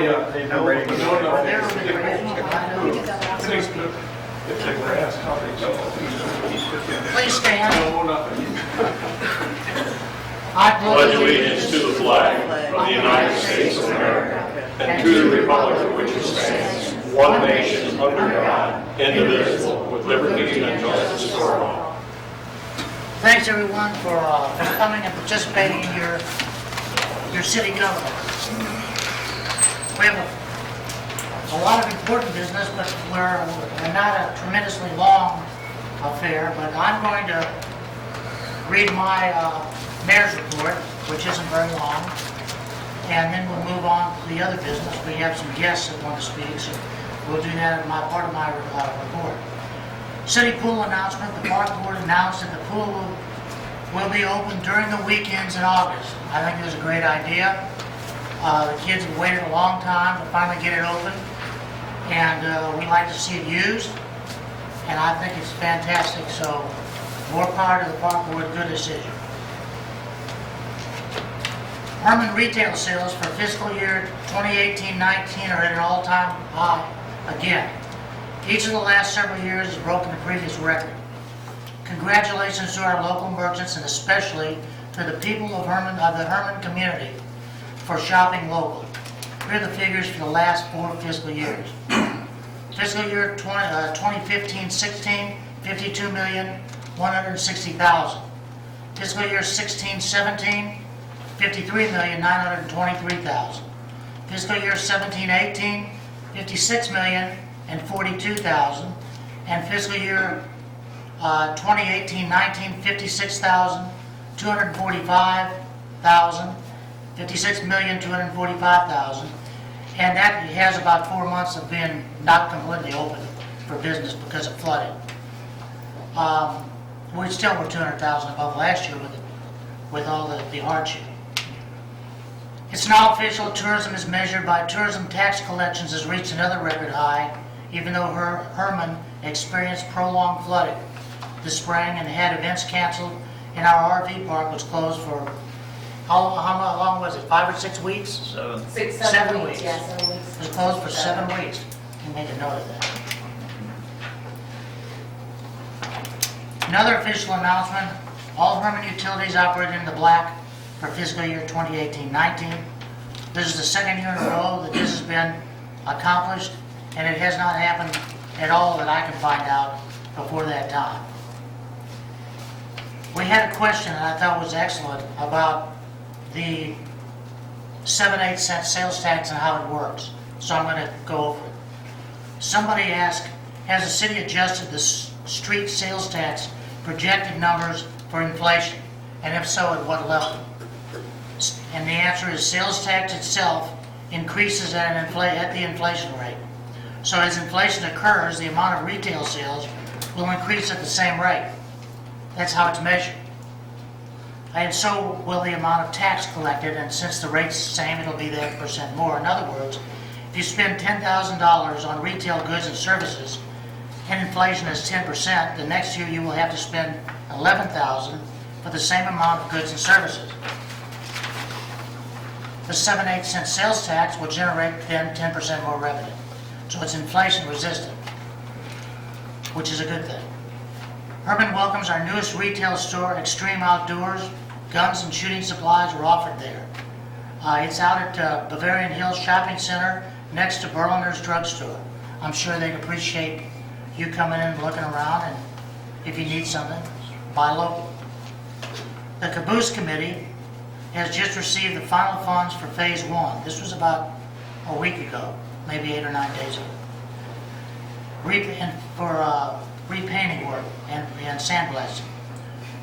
They know ready to go. They're the original, I know. If they were asked how they know. Please stand. No, nothing. I Pledge allegiance to the flag of the United States of America and to the republic for which it stands, one nation, under God, indivisible, with liberty and justice for all. Thanks everyone for coming and participating in your city government. We have a lot of important business, but we're not a tremendously long affair, but I'm going to read my mayor's report, which isn't very long, and then we'll move on to the other business. We have some guests that want to speak, so we'll do that as part of my report. City pool announcement. The park board announced that the pool will be open during the weekends in August. I think it was a great idea. The kids have waited a long time to finally get it open, and we like to see it used, and I think it's fantastic, so more power to the park board. Good decision. Herman retail sales for fiscal year 2018-19 are at an all-time high again. Each of the last several years has broken the previous record. Congratulations to our local merchants and especially to the people of the Herman community for shopping local. Here are the figures for the last 4 fiscal years. Fiscal year 2015-16, 52,160,000. Fiscal year 16-17, 53,923,000. Fiscal year 17-18, 56,042,000, and fiscal year 2018-19, 56,245,000, 56,245,000, and that has about 4 months of being not completely open for business because of flooding. We still were 200,000 above last year with all the hardship. It's now official. Tourism is measured by tourism tax collections has reached another record high, even though Herman experienced prolonged flooding this spring and had events canceled, and our RV park was closed for, how long was it, 5 or 6 weeks? 7. 7 weeks. Yeah, 7 weeks. It was closed for 7 weeks. You make a note of that. Another official announcement, all Herman utilities operated in the black for fiscal year 2018-19. This is the second year in a row that this has been accomplished, and it has not happened at all that I can find out before that time. We had a question that I thought was excellent about the 7/8 cent sales tax and how it works, so I'm going to go over it. Somebody asked, has the city adjusted the street sales tax projected numbers for inflation, and if so, at what level? And the answer is sales tax itself increases at the inflation rate. So as inflation occurs, the amount of retail sales will increase at the same rate. That's how it's measured. And so will the amount of tax collected, and since the rate's the same, it'll be that percent more. In other words, if you spend $10,000 on retail goods and services, and inflation is 10%, the next year you will have to spend $11,000 for the same amount of goods and services. The 7/8 cent sales tax will generate then 10% more revenue. So it's inflation resistant, which is a good thing. Herman welcomes our newest retail store, Extreme Outdoors. Guns and shooting supplies are offered there. It's out at Bavarian Hills Shopping Center next to Berliner's Drugstore. I'm sure they'd appreciate you coming in and looking around, and if you need something, buy local. The Caboose Committee has just received the final funds for Phase 1. This was about a week ago, maybe 8 or 9 days ago. For repainting work and sandblasting.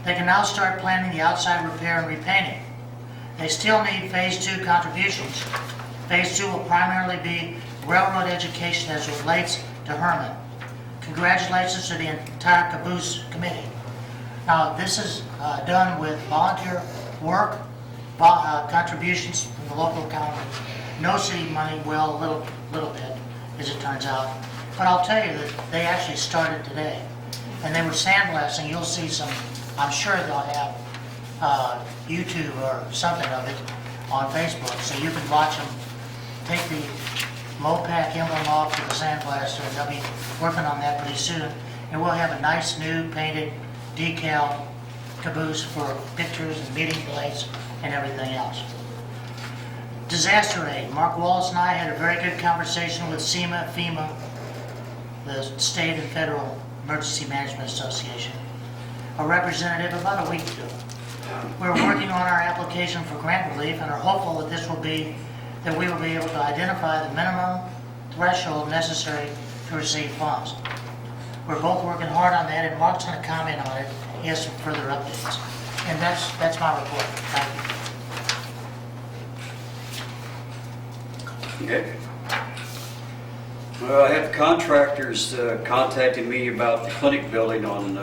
They can now start planning the outside repair and repainting. They still need Phase 2 contributions. Phase 2 will primarily be railroad education as it relates to Herman. Congratulations to the entire Caboose Committee. Now, this is done with volunteer work, contributions from the local economy. No city money, well, a little bit, as it turns out. But I'll tell you that they actually started today. And they were sandblasting. You'll see some, I'm sure they'll have YouTube or something of it on Facebook, so you can watch them take the Mopac emblem off to the sandblaster, and they'll be working on that pretty soon. And we'll have a nice new painted decal caboose for pictures and meeting place and everything else. Disaster aid. Mark Wallace and I had a very good conversation with FEMA, the State and Federal Emergency Management Association, a representative about a week ago. We're working on our application for grant relief and are hopeful that that we will be able to identify the minimum threshold necessary to receive funds. We're both working hard on that, and Mark's going to comment on it. He has some further updates. And that's my report. Thank you. Okay. Well, I have contractors contacting me about the clinic building on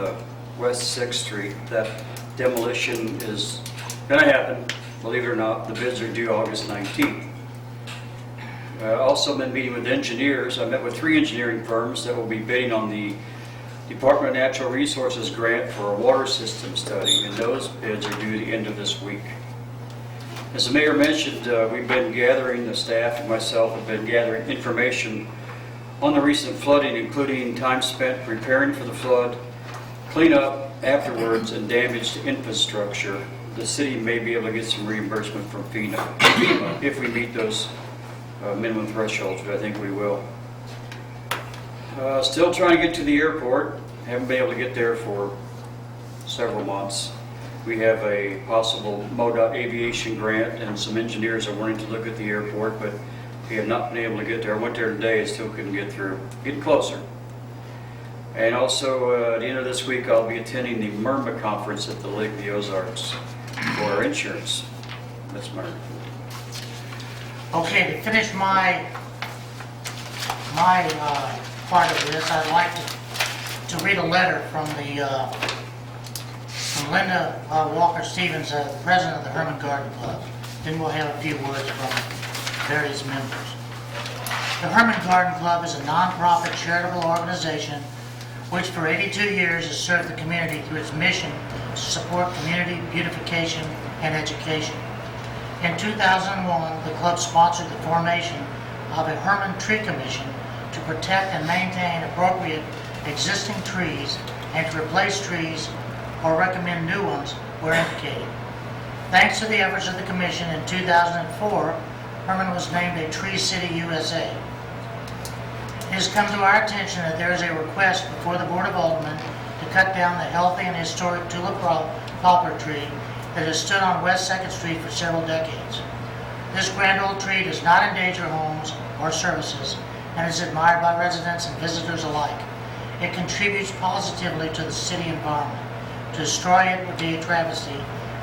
West 6th Street. That demolition is going to happen. Believe it or not, the bids are due August 19th. Also been meeting with engineers. I met with 3 engineering firms that will be bidding on the Department of Natural Resources grant for a water system study, and those bids are due the end of this week. As the mayor mentioned, we've been gathering, the staff and myself have been gathering information on the recent flooding, including time spent preparing for the flood, cleanup afterwards, and damage to infrastructure. The city may be able to get some reimbursement from FEMA if we meet those minimum thresholds, but I think we will. Still trying to get to the airport. Haven't been able to get there for several months. We have a possible MoDOT aviation grant, and some engineers are wanting to look at the airport, but we have not been able to get there. I went there today and still couldn't get through. Getting closer. And also, at the end of this week, I'll be attending the MIRMA conference at the Lake of the Ozarks for our insurance. That's my report. Okay, to finish my part of this, I'd like to read a letter from Linda Walker Stevens, the president of the Herman Garden Club. Then we'll have a few words from various members. The Herman Garden Club is a non-profit charitable organization which for 82 years has served the community through its mission to support community beautification and education. In 2001, the club sponsored the formation of a Herman Tree Commission to protect and maintain appropriate existing trees and to replace trees or recommend new ones where indicated. Thanks to the efforts of the commission, in 2004, Herman was named a Tree City USA. It has come to our attention that there is a request before the Board of Aldermen to cut down the healthy and historic tulip poplar tree that has stood on West 2nd Street for several decades. This grand old tree does not endanger homes or services and is admired by residents and visitors alike. It contributes positively to the city environment. To destroy it would be a travesty,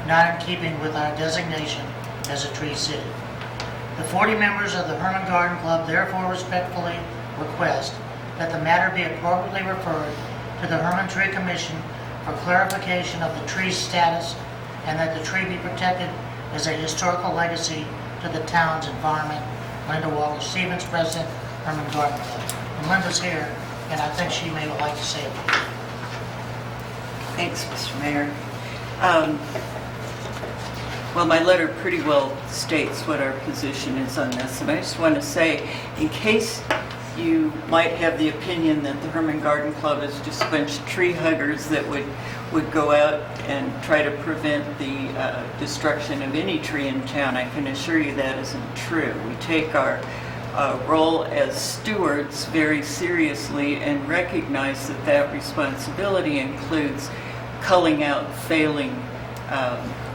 not in keeping with our designation as a tree city. The 40 members of the Herman Garden Club therefore respectfully request that the matter be appropriately referred to the Herman Tree Commission for clarification of the tree's status and that the tree be protected as a historical legacy to the town's environment. Linda Walker Stevens, President, Herman Garden Club. And Linda's here, and I think she may like to say a few. Thanks, Mr. Mayor. Well, my letter pretty well states what our position is on this, and I just want to say, in case you might have the opinion that the Herman Garden Club is just a bunch of tree huggers that would go out and try to prevent the destruction of any tree in town, I can assure you that isn't true. We take our role as stewards very seriously and recognize that that responsibility includes culling out failing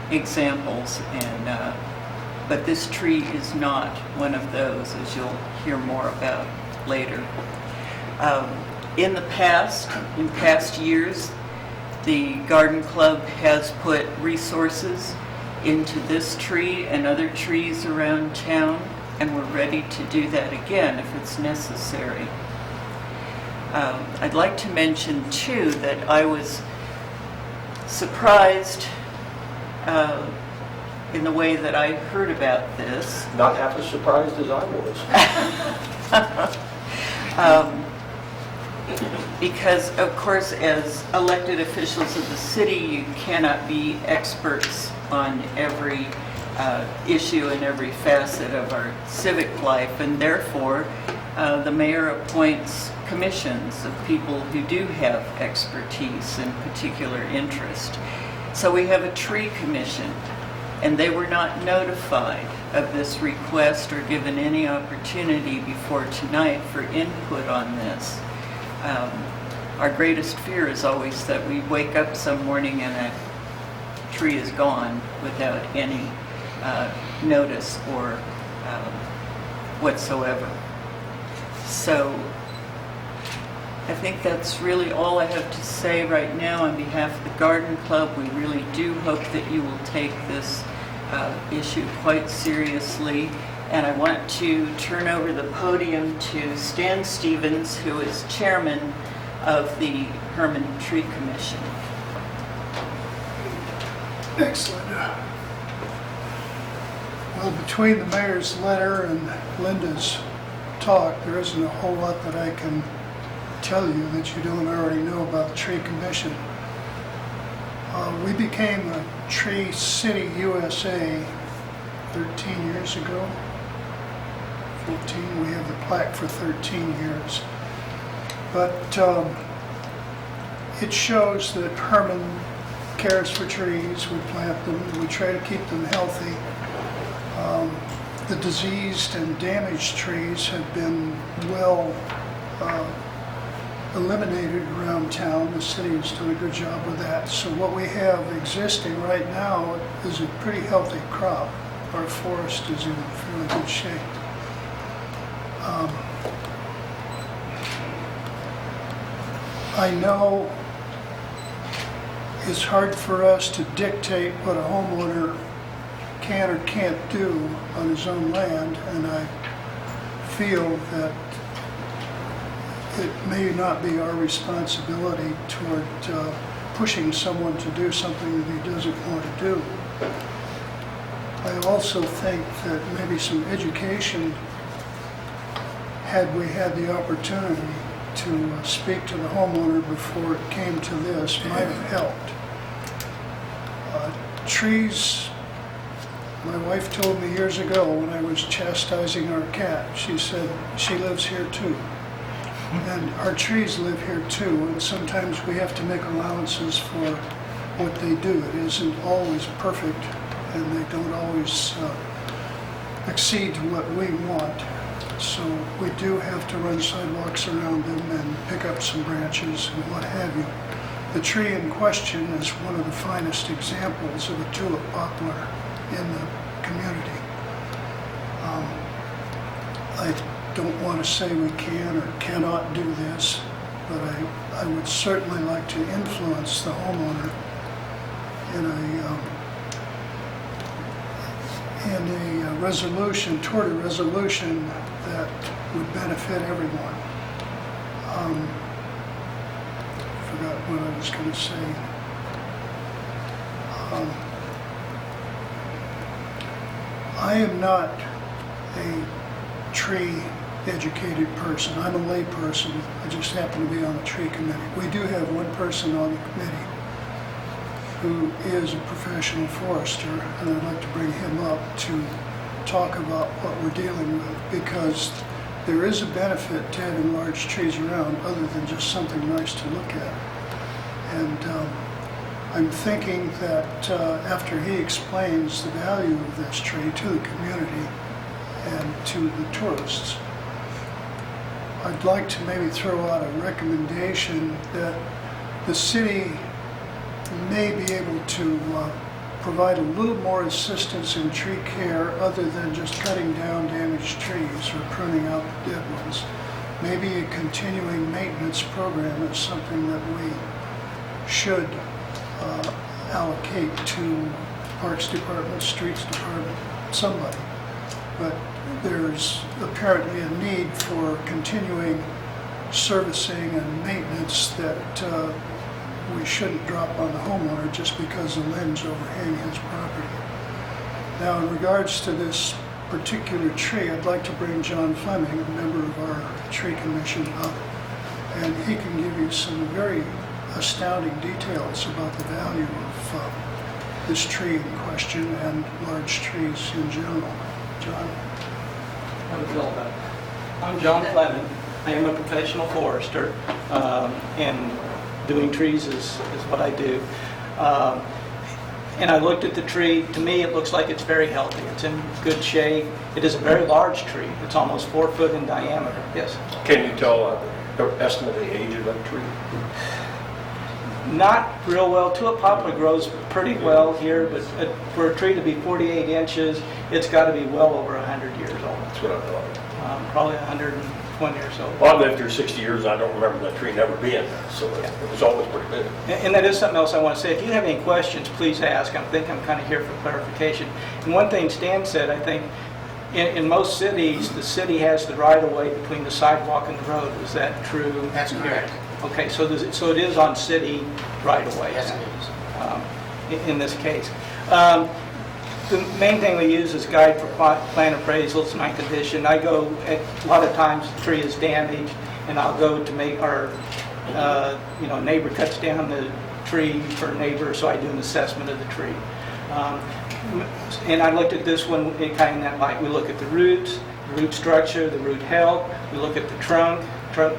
examples, and but this tree is not one of those, as you'll hear more about later. In past years, the Garden Club has put resources into this tree and other trees around town, and we're ready to do that again if it's necessary. I'd like to mention too that I was surprised in the way that I heard about this. Not half as surprised as I was. Because, of course, as elected officials of the city, you cannot be experts on every issue in every facet of our civic life, and therefore the mayor appoints commissions of people who do have expertise and particular interest. So we have a tree commission, and they were not notified of this request or given any opportunity before tonight for input on this. Our greatest fear is always that we wake up some morning and a tree is gone without any notice or whatsoever. So I think that's really all I have to say right now on behalf of the Garden Club. We really do hope that you will take this issue quite seriously. And I want to turn over the podium to Stan Stevens, who is chairman of the Herman Tree Commission. Excellent. Well, between the mayor's letter and Linda's talk, there isn't a whole lot that I can tell you that you don't already know about the Tree Commission. We became a Tree City USA 13 years ago. 14, we have the plaque for 13 years. But it shows that Herman cares for trees. We plant them, we try to keep them healthy. The diseased and damaged trees have been well eliminated around town. The city has done a good job with that. So what we have existing right now is a pretty healthy crop. Our forest is in fairly good shape. I know it's hard for us to dictate what a homeowner can or can't do on his own land, and I feel that it may not be our responsibility toward pushing someone to do something that he doesn't want to do. I also think that maybe some education, had we had the opportunity to speak to the homeowner before it came to this, might have helped. Trees, my wife told me years ago when I was chastising our cat, she said, she lives here too. And our trees live here too, and sometimes we have to make allowances for what they do. It isn't always perfect, and they don't always exceed to what we want. So we do have to run sidewalks around them and pick up some branches and what have you. The tree in question is one of the finest examples of a tulip poplar in the community. I don't want to say we can or cannot do this, but I would certainly like to influence the homeowner in a resolution, toward a resolution that would benefit everyone. Forgot what I was going to say. I am not a tree educated person. I'm a lay person. I just happen to be on the tree committee. We do have one person on the committee who is a professional forester, and I'd like to bring him up to talk about what we're dealing with, because there is a benefit to having large trees around other than just something nice to look at. And I'm thinking that after he explains the value of this tree to the community and to the tourists, I'd like to maybe throw out a recommendation that the city may be able to provide a little more assistance in tree care other than just cutting down damaged trees or pruning out the dead ones. Maybe a continuing maintenance program is something that we should allocate to Parks Department, Streets Department, somebody. But there's apparently a need for continuing servicing and maintenance that we shouldn't drop on the homeowner just because the limbs overhang his property. Now, in regards to this particular tree, I'd like to bring John Fleming, a member of our tree commission, up, and he can give you some very astounding details about the value of this tree in question and large trees in general. John? I'm John Fleming. I am a professional forester, and doing trees is what I do. And I looked at the tree. To me, it looks like it's very healthy. It's in good shape. It is a very large tree. It's almost 4 foot in diameter. Yes. Can you tell the estimate of the age of that tree? Not real well. Tulip poplar grows pretty well here, but for a tree to be 48 inches, it's got to be well over 100 years old. That's what I thought. Probably 120 or so. Well, I've lived here 60 years, and I don't remember that tree never being there, so it was always pretty big. And that is something else I want to say. If you have any questions, please ask. I think I'm kind of here for clarification. And one thing Stan said, I think, in most cities, the city has the right-of-way between the sidewalk and the road. Is that true? That's correct. Okay, so it is on city right-of-way. Yes, it is. In this case. The main thing we use is guide for plan appraisals, my condition. I go, a lot of times the tree is damaged, and I'll go to make our, neighbor cuts down the tree for a neighbor, so I do an assessment of the tree. And I looked at this one in kind of that light. We look at the roots, the root structure, the root health. We look at the trunk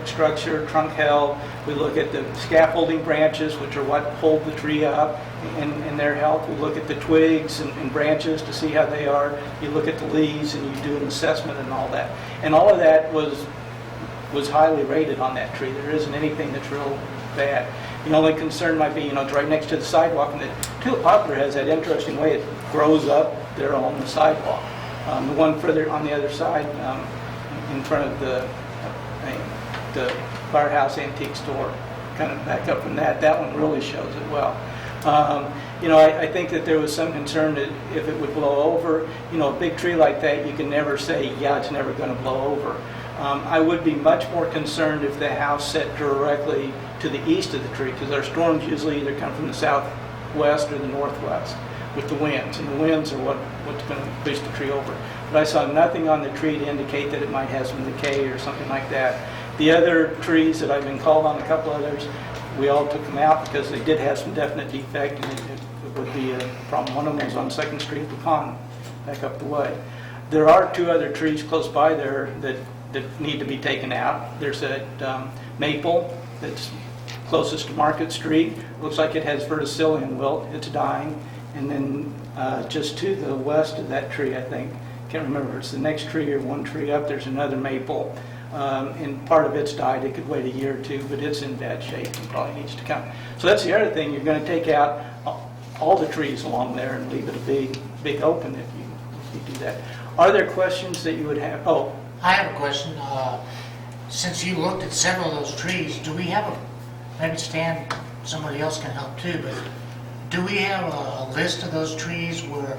structure, trunk health. We look at the scaffolding branches, which are what hold the tree up, and their health. We look at the twigs and branches to see how they are. You look at the leaves and you do an assessment and all that. And all of that was highly rated on that tree. There isn't anything that's real bad. The only concern might be, it's right next to the sidewalk, and the tulip poplar has that interesting way it grows up there on the sidewalk. The one further on the other side, in front of the Firehouse Antique Store, kind of back up from that one really shows it well. I think that there was some concern that if it would blow over, a big tree like that, you can never say, yeah, it's never going to blow over. I would be much more concerned if the house set directly to the east of the tree, because our storms usually either come from the southwest or the northwest with the winds, and the winds are what's going to push the tree over. But I saw nothing on the tree to indicate that it might have some decay or something like that. The other trees that I've been called on, a couple others, we all took them out because they did have some definite defect, and it would be a problem. One of them was on 2nd Street at the pond, back up the way. There are 2 other trees close by there that need to be taken out. There's a maple that's closest to Market Street. Looks like it has verticillium wilt. It's dying. And then just to the west of that tree, I think, can't remember if it's the next tree or one tree up, there's another maple. And part of it's died. It could wait a year or 2, but it's in bad shape and probably needs to come. So that's the other thing. You're going to take out all the trees along there and leave it a big open if you do that. Are there questions that you would have? Oh, I have a question. Since you looked at several of those trees, do we have maybe Stan, somebody else can help too, but do we have a list of those trees where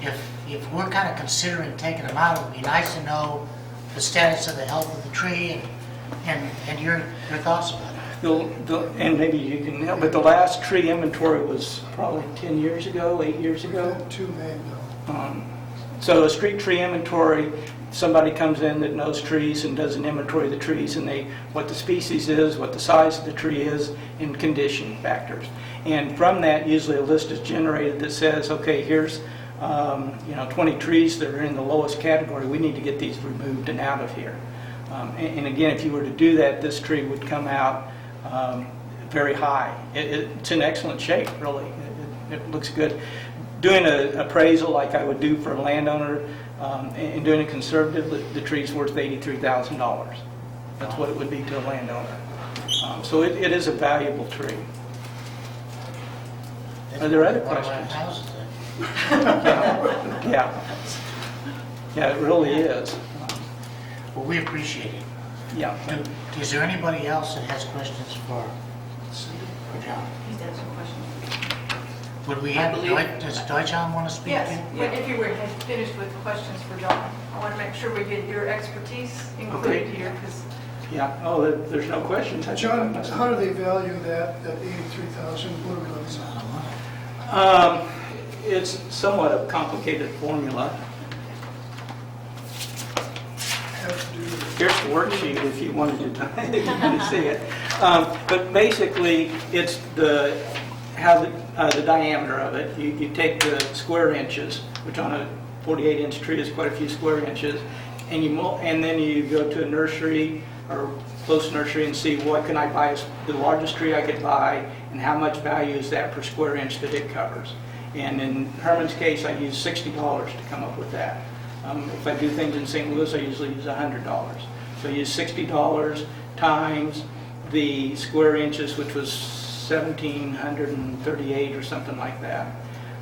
if we're kind of considering taking them out, it would be nice to know the status of the health of the tree and your thoughts about it? And maybe you can help, but the last tree inventory was probably 10 years ago, 8 years ago. 2 may ago. So a street tree inventory, somebody comes in that knows trees and does an inventory of the trees, and what the species is, what the size of the tree is, and condition factors. And from that, usually a list is generated that says, okay, here's 20 trees that are in the lowest category. We need to get these removed and out of here. And again, if you were to do that, this tree would come out very high. It's in excellent shape, really. It looks good. Doing an appraisal like I would do for a landowner and doing it conservative, the tree's worth $83,000. That's what it would be to a landowner. So it is a valuable tree. Are there other questions? Yeah, it really is. Well, we appreciate it. Yeah. Is there anybody else that has questions for John? He's got some questions. Would we have, does Deutschon want to speak? Yes, too? but if you were finished with questions for John, I want to make sure we get your expertise included Okay. here, because Yeah. Oh, there's no questions. John, how do they value that 83,000? What are we looking It's at? not a lot. It's somewhat a complicated formula. Have to do with Here's the worksheet if you wanted to see it. But basically, it's how the the diameter of it. You take the square inches, which on a 48-inch tree is quite a few square inches, and then you go to a nursery or close nursery and see what can I buy as the largest tree I could buy and how much value is that per square inch that it covers. And in Herman's case, I use $60 to come up with that. If I do things in St. Louis, I usually use $100. So I use $60 times the square inches, which was 1,738 or something like that.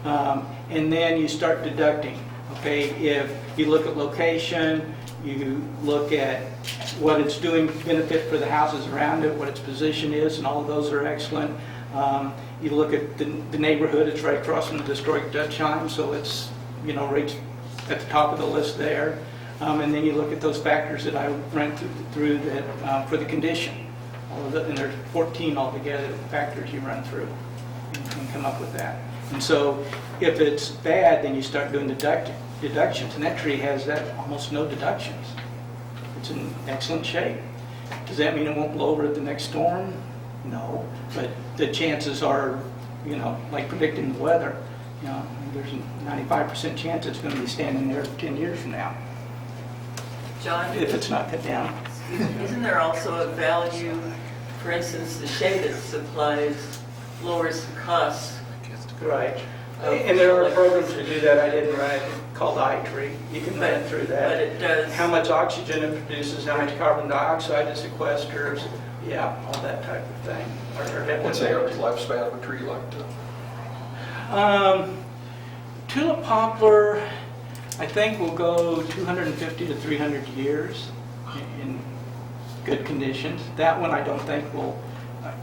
And then you start deducting. Okay, if you look at location, you look at what it's doing benefit for the houses around it, what its position is, and all of those are excellent. You look at the neighborhood, it's right across from the historic Dutch Heim, so it's, you know, right at the top of the list there. And then you look at those factors that I ran through that for the condition. And there's 14 altogether factors you run through and come up with that. And so if it's bad, then you start doing deductions, and that tree has almost no deductions. It's in excellent shape. Does that mean it won't blow over at the next storm? No, but the chances are, you know, like predicting the weather, you know, there's a 95% chance it's going to be standing there 10 years from now, John, if it's not cut down. isn't there also a value, for instance, the shade it supplies lowers the costs? Right. And there are programs to do that. I didn't run it, called iTree. You can run through that. But it does. How much oxygen it produces, how much carbon dioxide it sequesters, yeah, all that type of thing. What's the average lifespan of a tree like that? Tulip poplar, I think will go 250 to 300 years in good conditions. That one I don't think will,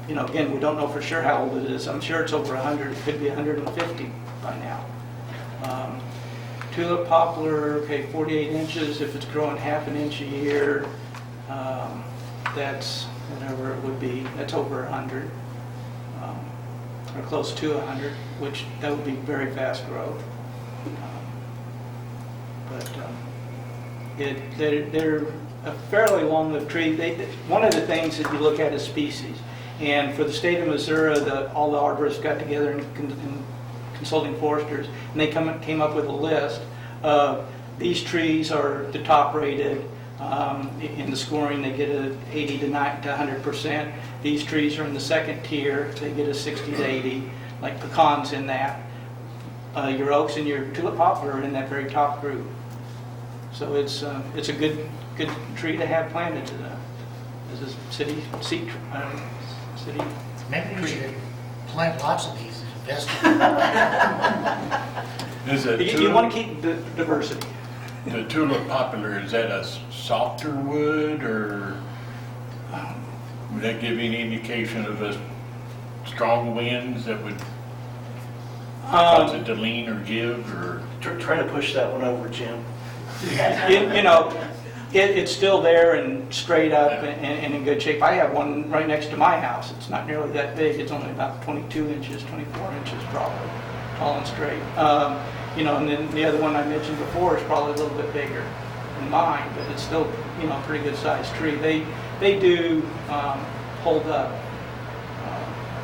you know, again, we don't know for sure how old it is. I'm sure it's over 100, it could be 150 by now. Tulip poplar, okay, 48 inches, if it's growing half an inch a year, that's whatever it would be, that's over 100, or close to 100, which that would be very fast growth. They're a fairly long-lived tree. One of the things that you look at is species. And for the state of Missouri, all the arborists got together and consulting foresters, and they came up with a list of these trees are the top rated. In the scoring, they get a 80 to 100%. These trees are in the second tier. They get a 60 to 80, like pecans in that. Your oaks and your tulip poplar are in that very top group. So it's a good tree to have planted as a city seat. City. Maybe we should plant lots of these and invest in them. Is it You want to keep the diversity. the tulip poplar, is that a softer wood, or would that give any indication of a strong winds that would cause it to lean or give, or? Trying to push that one over, Jim. You know, it's still there and straight up and in good shape. I have one right next to my house. It's not nearly that big. It's only about 22 inches, 24 inches probably, tall and straight. You know, and then the other one I mentioned before is probably a little bit bigger than mine, but it's still, you know, a pretty good sized tree. They do hold up,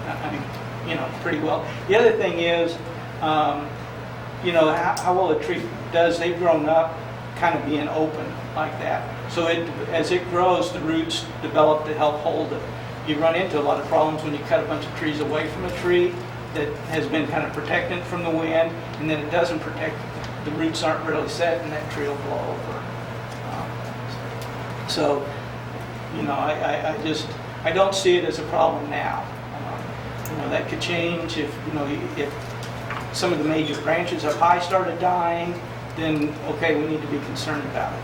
I mean, you know, pretty well. The other thing is, you know, how well a tree does, they've grown up kind of being open like that. So as it grows, the roots develop to help hold it. You run into a lot of problems when you cut a bunch of trees away from a tree that has been kind of protected from the wind, and then it doesn't protect, the roots aren't really set, and that tree will blow over. So, you know, I don't see it as a problem now. You know, that could change if, you know, if some of the major branches up high started dying, then okay, we need to be concerned about it.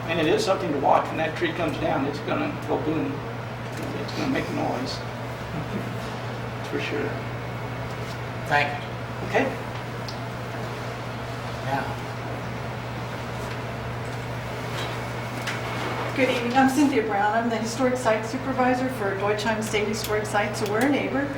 And it is something to watch. When that tree comes down, it's going to go boom. It's going to make noise. That's for sure. Thank you. Okay. Now, Good evening, I'm Cynthia Brown. I'm the Historic Site Supervisor for Deutsheim State Historic Site, so we're a neighbor.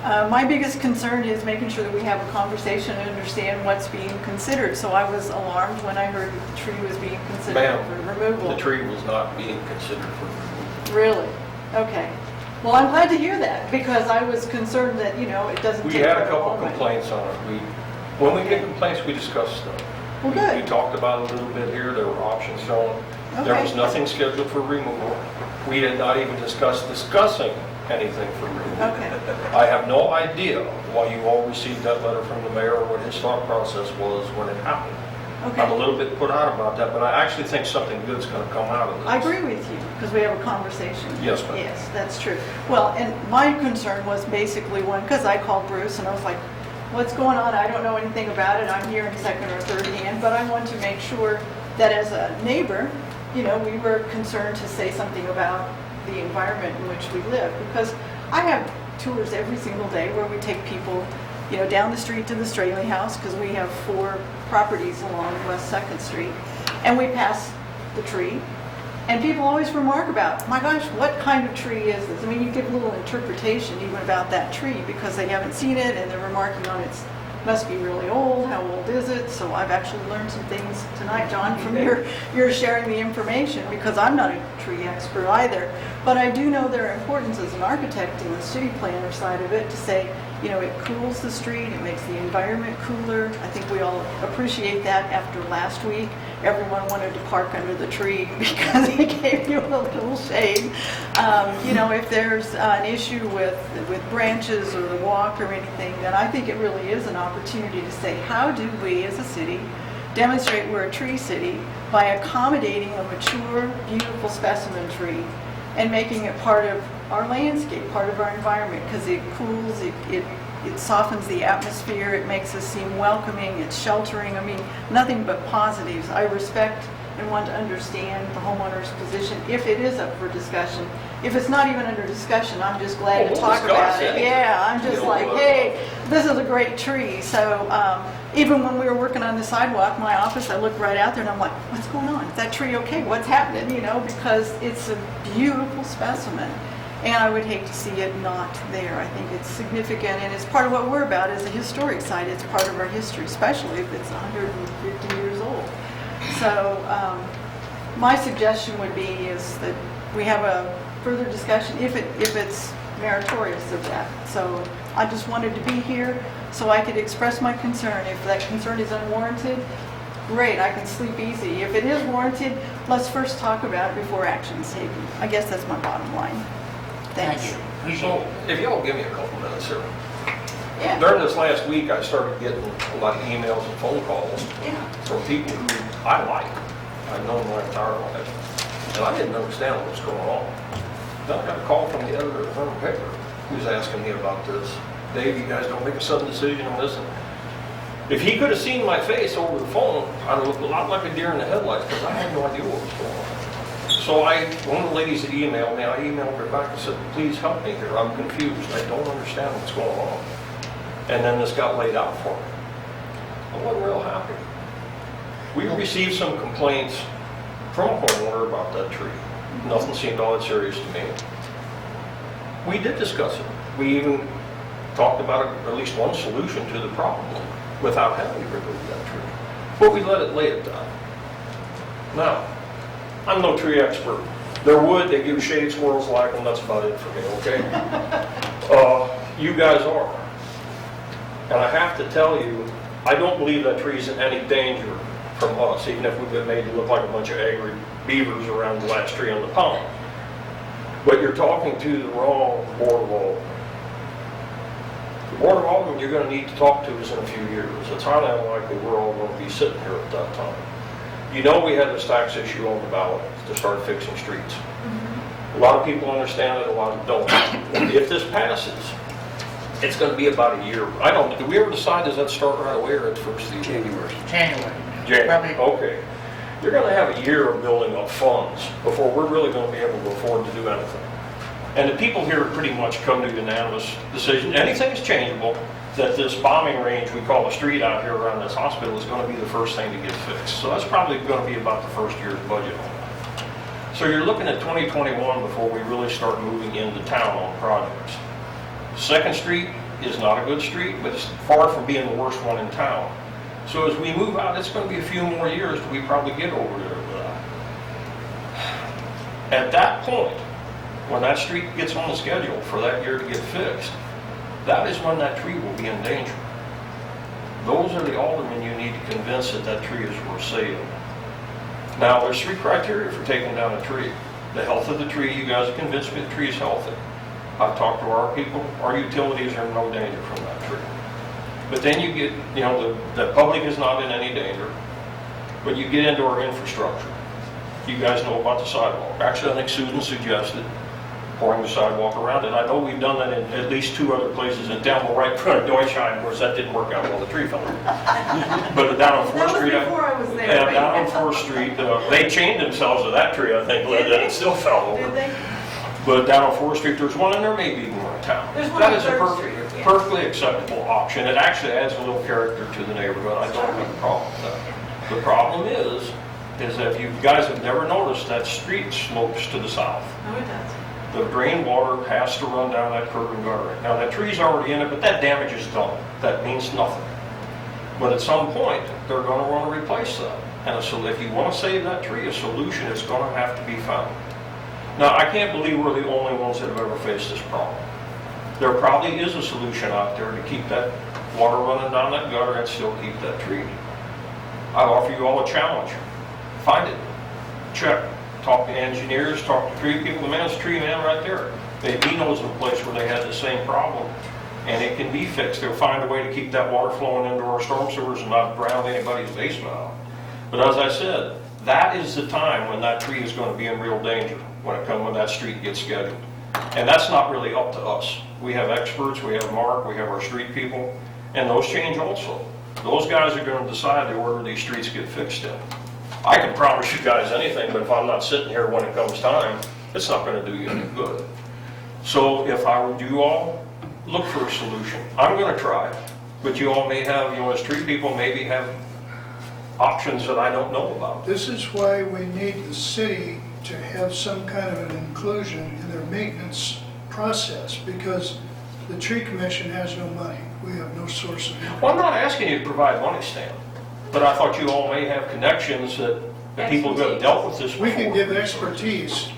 My biggest concern is making sure that we have a conversation and understand what's being considered. So I was alarmed when I heard that the tree was being considered for removal. The tree was not being considered for removal. Really? Okay. Well, I'm glad to hear that, because I was concerned that, you know, it doesn't We take had a very couple long. complaints on it. When we get complaints, we discuss them. Well, We good. talked about it a little bit here, there were options shown. There Okay. was nothing scheduled for removal. We did not even discuss discussing anything for removal. Okay. I have no idea why you all received that letter from the mayor or what his thought process was when it happened. I'm a Okay. little bit put out about that, but I actually think something good's going to come out of this. I agree with you, because we have a conversation. Yes, ma'am. Yes, that's true. Well, and my concern was basically one, because I called Bruce and I was like, what's going on? I don't know anything about it. I'm here in second or third hand, but I want to make sure that as a neighbor, you know, we were concerned to say something about the environment in which we live, because I have tours every single day where we take people, you know, down the street to the Straley House, because we have 4 properties along West 2nd Street, and we pass the tree, and people always remark about, my gosh, what kind of tree is this? I mean, you give a little interpretation even about that tree, because they haven't seen it, and they're remarking on it must be really old, how old is it? So I've actually learned some things tonight, John, from your sharing the information, because I'm not a tree expert either. But I do know their importance as an architect and the city planner side of it, to say, you know, it cools the street, it makes the environment cooler. I think we all appreciate that after last week. Everyone wanted to park under the tree because it gave you a little shade. You know, if there's an issue with branches or the walk or anything, then I think it really is an opportunity to say, how do we as a city demonstrate we're a tree city by accommodating a mature, beautiful specimen tree and making it part of our landscape, part of our environment, because it cools, it softens the atmosphere, it makes us seem welcoming, it's sheltering. I mean, nothing but positives. I respect and want to understand the homeowner's position if it is up for discussion. If it's not even under discussion, I'm just glad to Well, we'll talk about discuss it. it. Yeah, I'm just You know, like, hey, this is a great tree. So even when we were working on the sidewalk, my office, I looked right out there and I'm like, what's going on? Is that tree okay? What's happening? You know, because it's a beautiful specimen. And I would hate to see it not there. I think it's significant, and it's part of what we're about as a historic site. It's part of our history, especially if it's 150 years old. So my suggestion would be is that we have a further discussion if it's meritorious of that. So I just wanted to be here so I could express my concern. If that concern is unwarranted, great, I can sleep easy. If it is warranted, let's first talk about it before action is taken. I guess that's my bottom line. Thank Thanks. you. Appreciate So, it. if y'all give me a couple minutes here. Yeah. During this last week, I started getting a lot of emails and phone calls Yeah. from people who I like. I've known my entire life. And I didn't understand what was going on. Then I got a call from the editor of the Herman paper who's asking me about this. Dave, you guys don't make a sudden decision on this. And if he could have seen my face over the phone, I'd look a lot like a deer in the headlights, because I had no idea what was going on. So one of the ladies that emailed me, I emailed her back and said, please help me here. I'm confused. I don't understand what's going on. And then this got laid out for me. I wasn't real happy. We received some complaints from a homeowner about that tree. Nothing seemed all that serious to me. We did discuss it. We even talked about at least one solution to the problem without having to remove that tree. But we let it lay at that. Now, I'm no tree expert. They're wood, they give shade, squirrels like them, that's about it for me, okay? You guys are. And I have to tell you, I don't believe that tree's in any danger from us, even if we've been made to look like a bunch of angry beavers around the last tree on the pond. But you're talking to the wrong Board of Aldermen. The Board of Aldermen you're going to need to talk to us in a few years. It's highly unlikely we're all going to be sitting here at that time. You know we had this tax issue on the ballot to start fixing streets. A lot of people understand it, a lot don't. If this passes, it's going to be about a year. I don't, did we ever decide, does that start right away or at first of the year? January. January. Probably. Okay. You're going to have a year of building up funds before we're really going to be able to afford to do anything. And the people here pretty much come to a unanimous decision. Anything is changeable, that this bombing range we call a street out here around this hospital is going to be the first thing to get fixed. So that's probably going to be about the first year's budget on that. So you're looking at 2021 before we really start moving into town on projects. 2nd Street is not a good street, but it's far from being the worst one in town. So as we move out, it's going to be a few more years till we probably get over there with that. At that point, when that street gets on the schedule for that year to get fixed, that is when that tree will be in danger. Those are the aldermen you need to convince that that tree is worth saving. Now, there's 3 criteria for taking down a tree. The health of the tree, you guys have convinced me the tree is healthy. I've talked to our people, our utilities are in no danger from that tree. But then you get, the public is not in any danger, but you get into our infrastructure. You guys know about the sidewalk. Actually, I think Susan suggested pouring the sidewalk around it. I know we've done that in at least 2 other places in town, right in front of Deutschheim, of course, that didn't work out well, the tree fell over. But down on 4th That was Street. before I was there. Yeah, down on 4th Street, they chained themselves to that tree, I think, and it still fell over. Did they? But down on 4th Street, there's one, and there may be more in town. There's one That on is a 3rd Street, yeah. perfectly acceptable option. It actually adds a little character to the neighborhood. I don't have a problem with that. The problem is that you guys have never noticed that street slopes to the south. No, it does. The drain water has to run down that curb and gutter. Now, that tree's already in it, but that damage is done. That means nothing. But at some point, they're going to want to replace that. And so if you want to save that tree, a solution is going to have to be found. Now, I can't believe we're the only ones that have ever faced this problem. There probably is a solution out there to keep that water running down that gutter and still keep that tree. I offer you all a challenge. Find it. Check. Talk to engineers, talk to tree people. The man's a tree man right there. He knows of a place where they had the same problem, and it can be fixed. They'll find a way to keep that water flowing into our storm sewers and not drown anybody's basement out. But as I said, that is the time when that tree is going to be in real danger, when that street gets scheduled. And that's not really up to us. We have experts, we have Mark, we have our street people, and those change also. Those guys are going to decide the order these streets get fixed in. I can promise you guys anything, but if I'm not sitting here when it comes time, it's not going to do you any good. So if I were you all, look for a solution. I'm going to try, but you all may have, as street people, maybe have options that I don't know about. This is why we need the city to have some kind of an inclusion in their maintenance process, because the tree commission has no money. We have no source of income. Well, I'm not asking you to provide money, Stan, but I thought you all may have connections that people who have dealt with this before. We can give expertise,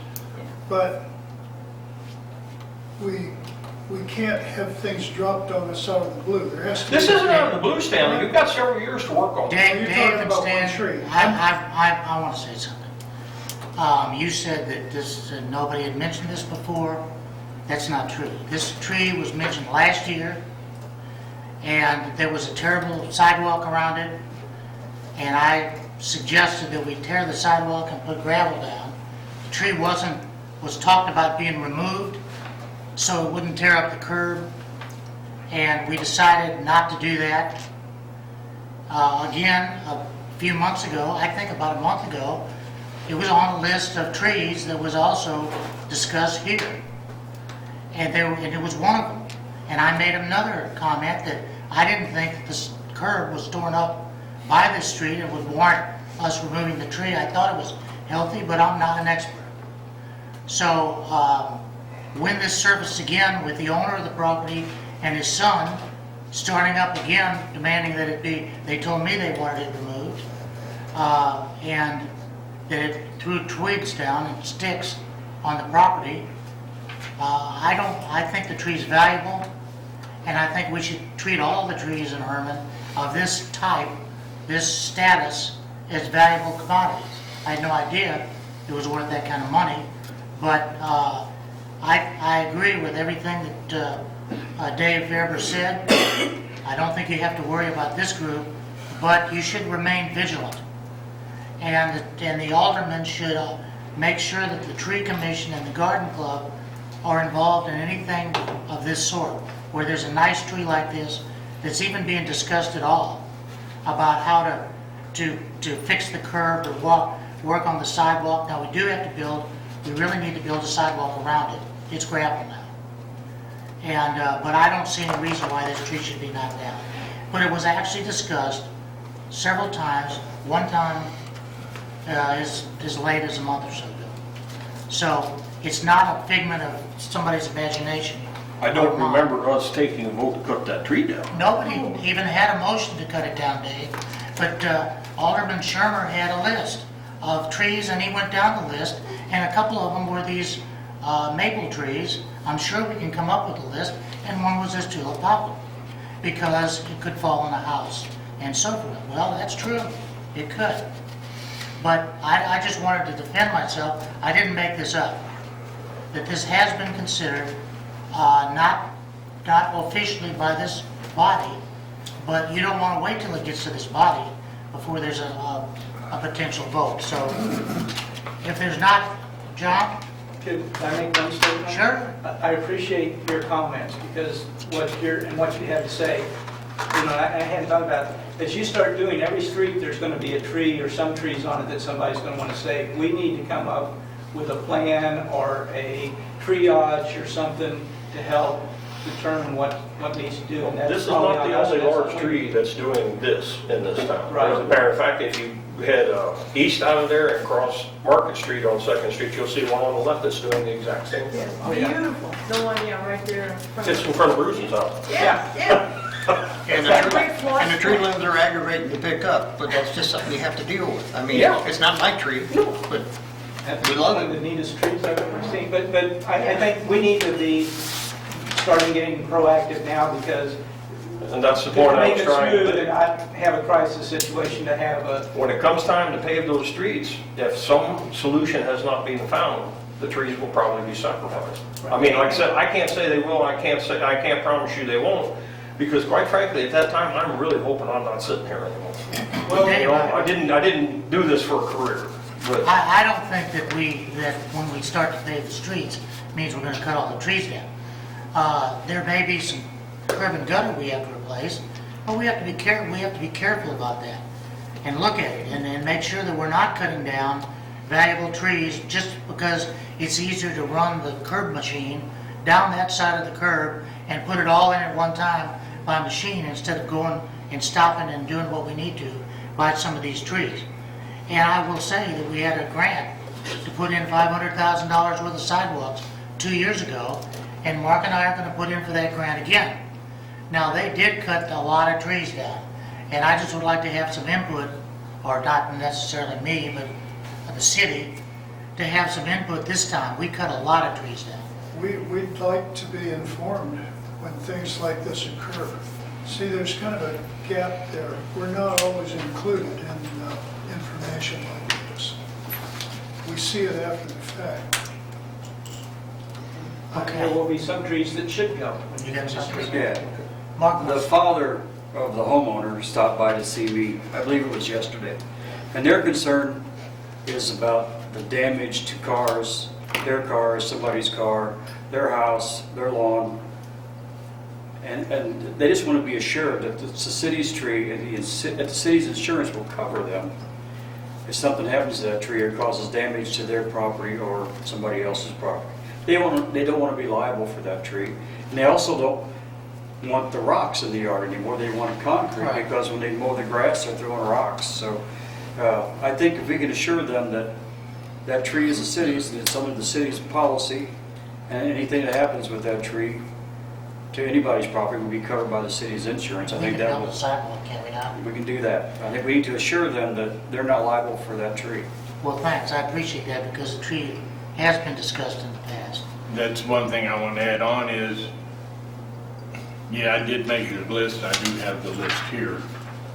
but we can't have things dropped on us out of the blue. There has to be. This isn't out of the blue, Stanley. You've got several years to work on it. Dave, You're Dave talking and about one Stan, tree. I want to say something. You said that nobody had mentioned this before. That's not true. This tree was mentioned last year, and there was a terrible sidewalk around it, and I suggested that we tear the sidewalk and put gravel down. The tree was talked about being removed so it wouldn't tear up the curb, and we decided not to do that. Again, a few months ago, I think about a month ago, it was on a list of trees that was also discussed here. And it was one of them. And I made another comment that I didn't think that this curb was torn up by this street and would warrant us removing the tree. I thought it was healthy, but I'm not an expert. So when this surfaced again with the owner of the property and his son starting up again, demanding that it be, they told me they wanted it removed, and that it threw twigs down and sticks on the property. I think the tree's valuable, and I think we should treat all the trees in Herman of this type, this status, as valuable commodities. I had no idea it was worth that kind of money, but I agree with everything that Dave Verber said. I don't think you have to worry about this group, but you should remain vigilant. And the aldermen should make sure that the tree commission and the garden club are involved in anything of this sort, where there's a nice tree like this that's even being discussed at all, about how to fix the curb or work on the sidewalk. Now, we really need to build a sidewalk around it. It's gravel now. And but I don't see any reason why this tree should be knocked down. But it was actually discussed several times, one time as late as a month or so ago. So it's not a figment of somebody's imagination. I don't remember us taking a vote to cut that tree down. Nobody even had a motion to cut it down, Dave. But Alderman Shermer had a list of trees, and he went down the list, and a couple of them were these maple trees. I'm sure we can come up with a list, and one was this tulip poplar, because it could fall in a house and so forth. Well, that's true, it could. But I just wanted to defend myself. I didn't make this up. That this has been considered, not officially by this body, but you don't want to wait till it gets to this body before there's a potential vote. So if there's not, John? Can I make one statement? Sure. I appreciate your comments, because what you have to say, you know, I hadn't thought about it. As you start doing every street, there's going to be a tree or some trees on it that somebody's going to want to say, we need to come up with a plan or a triage or something to help determine what needs to do. And that's This is probably not on the us. only That's large on tree that's doing this in this town. Right. As a matter of fact, if you head east out of there and cross Market Street on 2nd Street, you'll see one on the left that's doing the exact same thing. Oh, yeah. Beautiful. The one, yeah, right there in front It's of. in front of Bruce's house. Yeah, yeah. And That the great floor. and the tree limbs are aggravating to pick up, but that's just something you have to deal with. I mean, Yeah. it's not my tree, but That's one of the neatest trees I've ever seen. But I think we need to be starting getting proactive now, because And that's the to point I make was it trying smooth to and make. not have a crisis situation, to have a, When it comes time to pave those streets, if some solution has not been found, the trees will probably be sacrificed. I mean, like I said, I can't say they will, I can't promise you they won't, because quite frankly, at that time, I'm really hoping I'm not sitting here anymore. Well, You know, I didn't do this for a career, but I don't think that when we start to pave the streets, means we're gonna cut all the trees down. There may be some curb and gutter we have to replace, but we have to be careful about that. And look at it, and make sure that we're not cutting down valuable trees just because it's easier to run the curb machine down that side of the curb and put it all in at one time by machine, instead of going and stopping and doing what we need to by some of these trees. And I will say that we had a grant to put in $500,000 worth of sidewalks 2 years ago, and Mark and I are going to put in for that grant again. Now, they did cut a lot of trees down, and I just would like to have some input, or not necessarily me, but the city, to have some input this time. We cut a lot of trees down. We'd like to be informed when things like this occur. See, there's kind of a gap there. We're not always included in information like this. We see it after the fact. there will be some trees that should go. You got something? Yeah. Mark, The father of the homeowner stopped by to see me, I believe it was yesterday, and their concern is about the damage to cars, their car, somebody's car, their house, their lawn, and they just want to be assured that it's the city's tree, and that the city's insurance will cover them if something happens to that tree or causes damage to their property or somebody else's property. They don't want to be liable for that tree, and they also don't want the rocks in the yard anymore. They want concrete, Right. because when they mow the grass, they're throwing rocks. So I think if we can assure them that that tree is the city's, and it's under the city's policy, and anything that happens with that tree to anybody's property will be covered by the city's insurance. I we think can that build will, a sidewalk, can we not? we can do that. I think we need to assure them that they're not liable for that tree. Well, thanks, I appreciate that, because the tree has been discussed in the past. That's one thing I want to add on is, yeah, I did make your list. I do have the list here.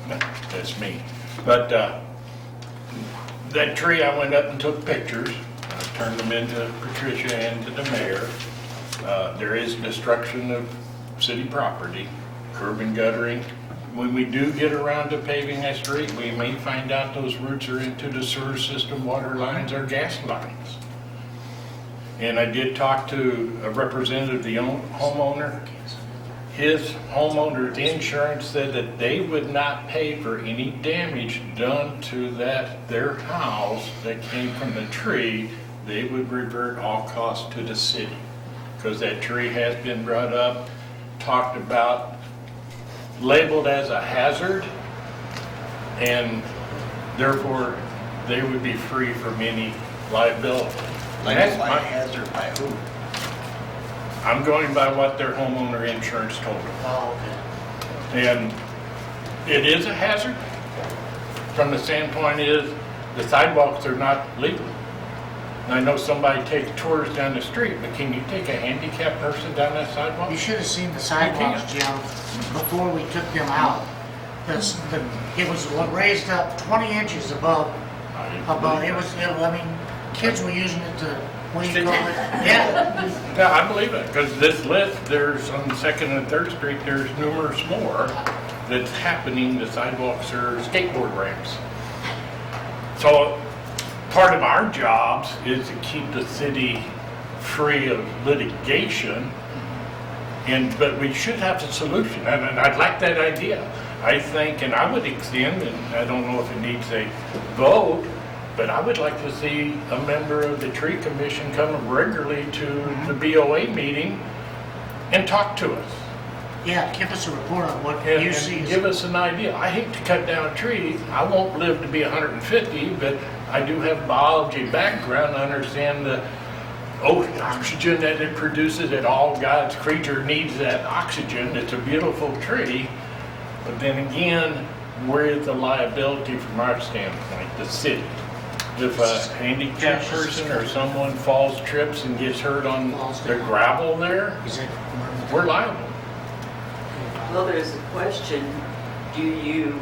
That's me. But that tree, I went up and took pictures. I turned them into Patricia and to the mayor. There is destruction of city property, curb and guttering. When we do get around to paving that street, we may find out those roots are into the sewer system, water lines, or gas lines. And I did talk to a representative of the homeowner. His homeowner's insurance said that they would not pay for any damage done to their house that came from the tree. They would revert all costs to the city, because that tree has been brought up, talked about, labeled as a hazard, and therefore they would be free from any liability. like That's by my- hazard by who? I'm going by what their homeowner insurance told them. Oh, okay. And it is a hazard from the standpoint is the sidewalks are not legal. And I know somebody takes tours down the street, but can you take a handicapped person down that sidewalk? You should have seen the sidewalks, Jim, before we took them out. It was raised up 20 inches above, I mean, kids were using it to, what do you call it? Yeah. Yeah, I believe it, because this list, there's on 2nd and 3rd Street, there's numerous more that's happening. The sidewalks are skateboard ramps. So part of our jobs is to keep the city free of litigation, but we should have a solution, and I'd like that idea. I think, and I would extend, and I don't know if it needs a vote, but I would like to see a member of the tree commission come regularly to the BOA meeting and talk to us. Yeah, give us a report on what And you see. give us an idea. I hate to cut down trees. I won't live to be 150, but I do have biology background. I understand the oxygen that it produces, that all God's creature needs that oxygen. It's a beautiful tree. But then again, where is the liability from our standpoint, the city? If a handicapped person or someone falls, trips, and gets hurt on the gravel there, Is it? we're liable. Well, there's a question. Do you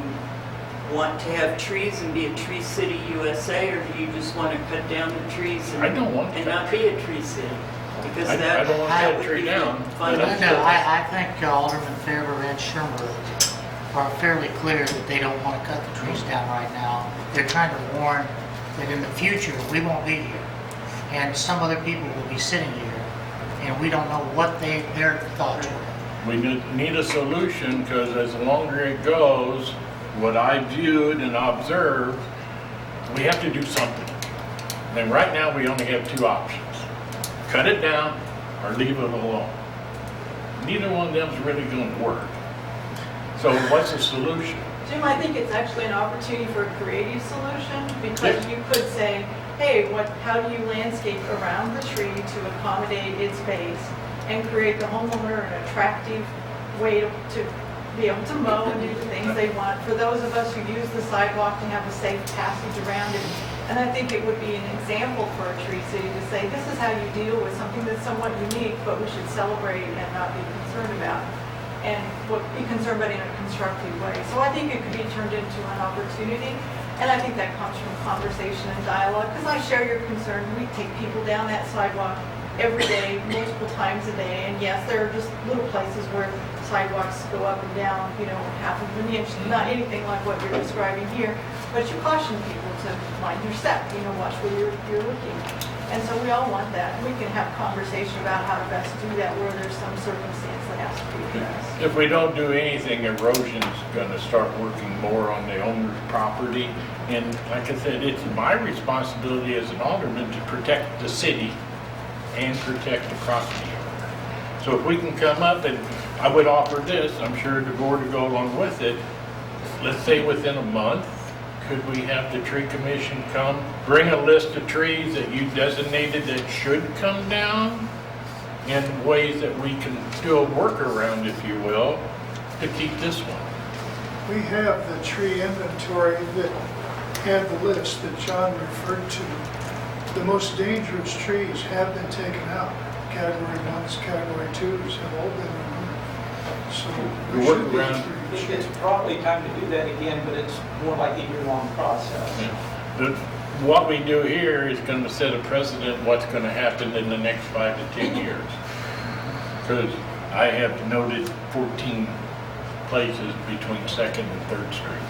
want to have trees and be a Tree City USA, or do you just want to cut down the trees I don't want and to. not be a Tree City? Because I that don't want that that would tree be down. fundamental. No, I think Alderman Faber and Shermer are fairly clear that they don't want to cut the trees down right now. They're trying to warn that in the future, we won't be here. And some other people will be sitting here, and we don't know what their thoughts were. We need a solution, because as longer it goes, what I viewed and observed, we have to do something. And right now, we only have two options. Cut it down or leave it alone. Neither one of them is really going to work. So what's the solution? Jim, I think it's actually an opportunity for a creative solution, because you could say, hey, how do you landscape around the tree to accommodate its base and create the homeowner an attractive way to be able to mow and do the things they want, for those of us who use the sidewalk to have a safe passage around it. And I think it would be an example for a Tree City to say, this is how you deal with something that's somewhat unique, but we should celebrate and not be concerned about. And be concerned, but in a constructive way. So I think it could be turned into an opportunity, and I think that comes from conversation and dialogue, because I share your concern. We take people down that sidewalk every day, multiple times a day, and yes, there are just little places where sidewalks go up and down, half of an inch, not anything like what you're describing here, but you caution people to mind your step, watch where you're looking. And so we all want that. We can have conversation about how to best do that where there's some circumstance that has to be addressed. If we don't do anything, erosion's going to start working more on the owner's property. And like I said, it's my responsibility as an alderman to protect the city and protect the property owner. So if we can come up, and I would offer this, I'm sure the board would go along with it, let's say within a month, could we have the tree commission come, bring a list of trees that you designated that should come down, in ways that we can do a workaround, if you will, to keep this one? We have the tree inventory that had the list that John referred to. The most dangerous trees have been taken out. Category 1s, Category 2s have all been removed. So we should be Workaround. It's probably time to do that again, but it's more like a year-long process. What we do here is going to set a precedent what's going to happen in the next 5 to 10 years. Because I have noted 14 places between 2nd and 3rd Street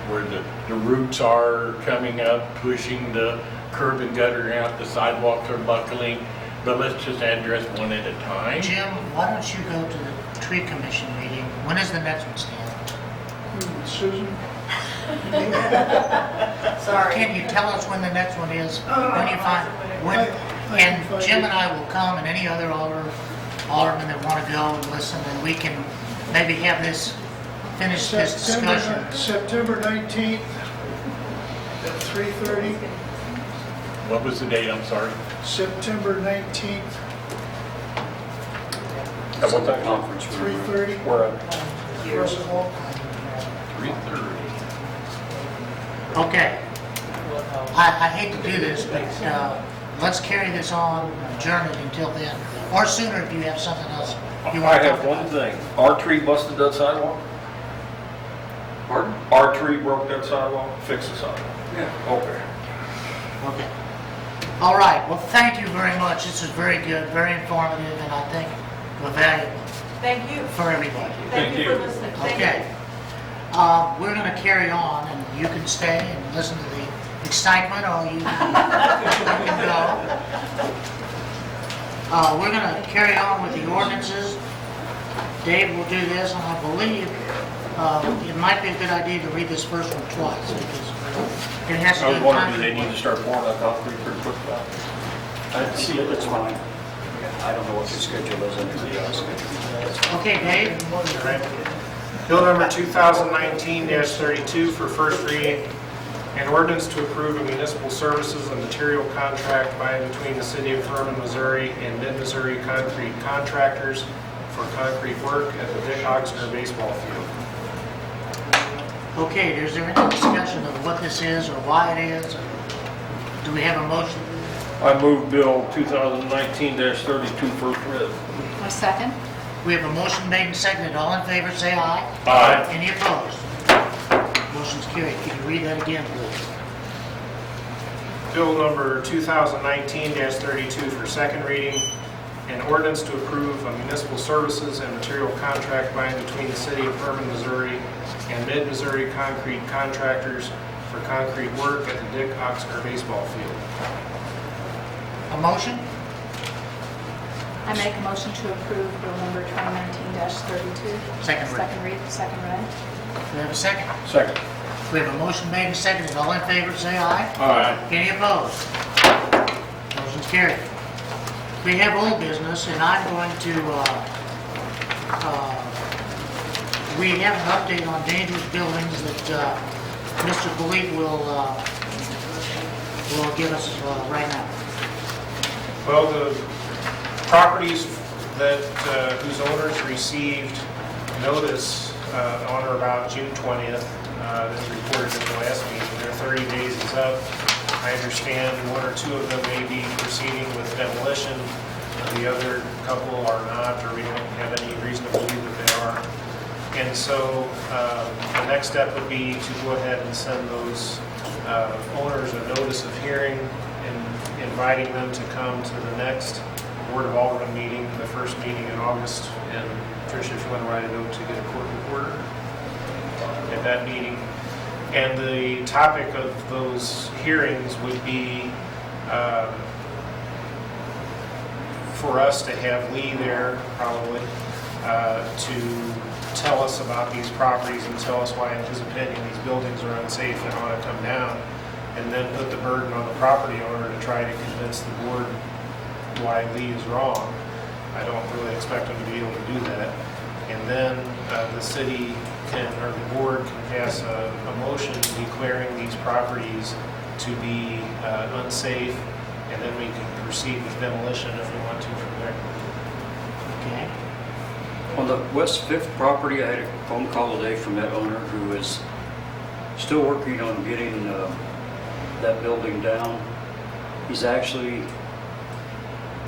where the roots are coming up, pushing the curb and gutter out, the sidewalks are buckling. But let's just address one at a time. Jim, why don't you go to the tree commission meeting? When is the next one, Stan? Susan? Sorry. Can you tell us when the next one is? When you find, when, I can and find Jim it. and I will come, and any other aldermen that want to go and listen, and we can maybe have this, finish this discussion. September 19th at 3:30. What was the date? I'm sorry. September 19th, At what time? Conference room. 3:30. Where? Russell Hall. 3:30. Okay. I hate to do this, but let's carry this on, adjourn it until then, or sooner if you have something else you want I to talk have one about. thing. Our tree busted that sidewalk? Pardon? Our tree broke that sidewalk? Fix the sidewalk? Yeah. Okay. Okay. All right, well, thank you very much. This is very good, very informative, and I think valuable Thank you. for everybody. Thank you you. for listening. Thank you. Okay. We're going to carry on, and you can stay and listen to the excitement, or you can go. We're going to carry on with the ordinances. Dave will do this, and I believe it might be a good idea to read this first one twice, because it has to I do was with wondering, do they concrete need to work. start pouring that concrete pretty quick now? That's fine. I don't know what your schedule is, anybody else. Okay, Dave? Bill number 2019-32 for first reading. An ordinance to approve a municipal services and material contract by and between the city of Herman, Missouri and Mid-Missouri Concrete Contractors for concrete work at the Dick Oxner baseball field. Okay, is there any discussion of what this is or why it is? Do we have a motion? I move Bill 2019-32 first read. A second? We have a motion made and seconded. All in favor, say aye. Aye. Any opposed? Motion's carried. Can you read that again, please? Bill number 2019-32 for second reading. An ordinance to approve a municipal services and material contract by and between the city of Herman, Missouri and Mid-Missouri Concrete Contractors for concrete work at the Dick Oxner baseball field. A motion? I make a motion to approve bill number 2019-32. Second read. Second read. We have a second. Second. We have a motion made and seconded. All in favor, say aye. Aye. Any opposed? Motion's carried. We have old business, and I'm going to, we have an update on dangerous buildings that Mr. Philippe will give us right now. Well, the properties that, whose owners received notice on or about June 20th, that was reported in the last meeting, their 30 days is up. I understand one or two of them may be proceeding with demolition. The other couple are not, or we don't have any reason to believe that they are. And so the next step would be to go ahead and send those owners a notice of hearing and inviting them to come to the next Board of Aldermen meeting, the first meeting in August. And Tricia, if you want to write a note to get a court reporter at that meeting. And the topic of those hearings would be for us to have Lee there, probably, to tell us about these properties and tell us why, in his opinion, these buildings are unsafe and ought to come down, and then put the burden on the property owner to try to convince the board why Lee is wrong. I don't really expect him to be able to do that. And then the city can, or the board can pass a motion declaring these properties to be unsafe, and then we can proceed with demolition if we want to from there. Okay? On the West Fifth property, I had a phone call today from that owner who is still working on getting that building down. He's actually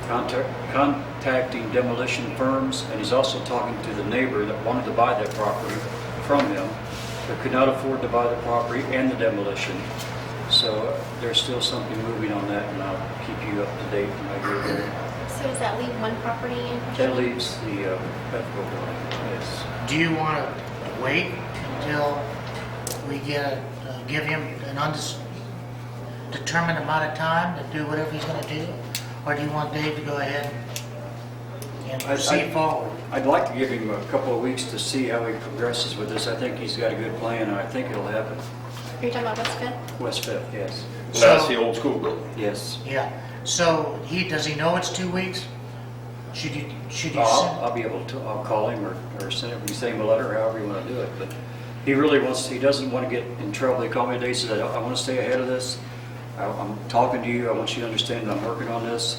contacting demolition firms, and he's also talking to the neighbor that wanted to buy that property from him, but could not afford to buy the property and the demolition. So there's still something moving on that, and I'll keep you up to date when I get there. So does that leave one property in question? That leaves the Bethel building, yes. Do you want to wait until we give him an undetermined amount of time to do whatever he's going to do? Or do you want Dave to go ahead and proceed forward? I'd like to give him a couple of weeks to see how he progresses with this. I think he's got a good plan, and I think it'll happen. Are you talking about West Fifth? West Fifth, yes. That's the old school building. Yes. Yeah. So does he know it's 2 weeks? Should you send? I'll be able to, I'll call him or send him a letter, however you want to do it. But he really he doesn't want to get in trouble. He called me today, said, I want to stay ahead of this. I'm talking to you. I want you to understand that I'm working on this.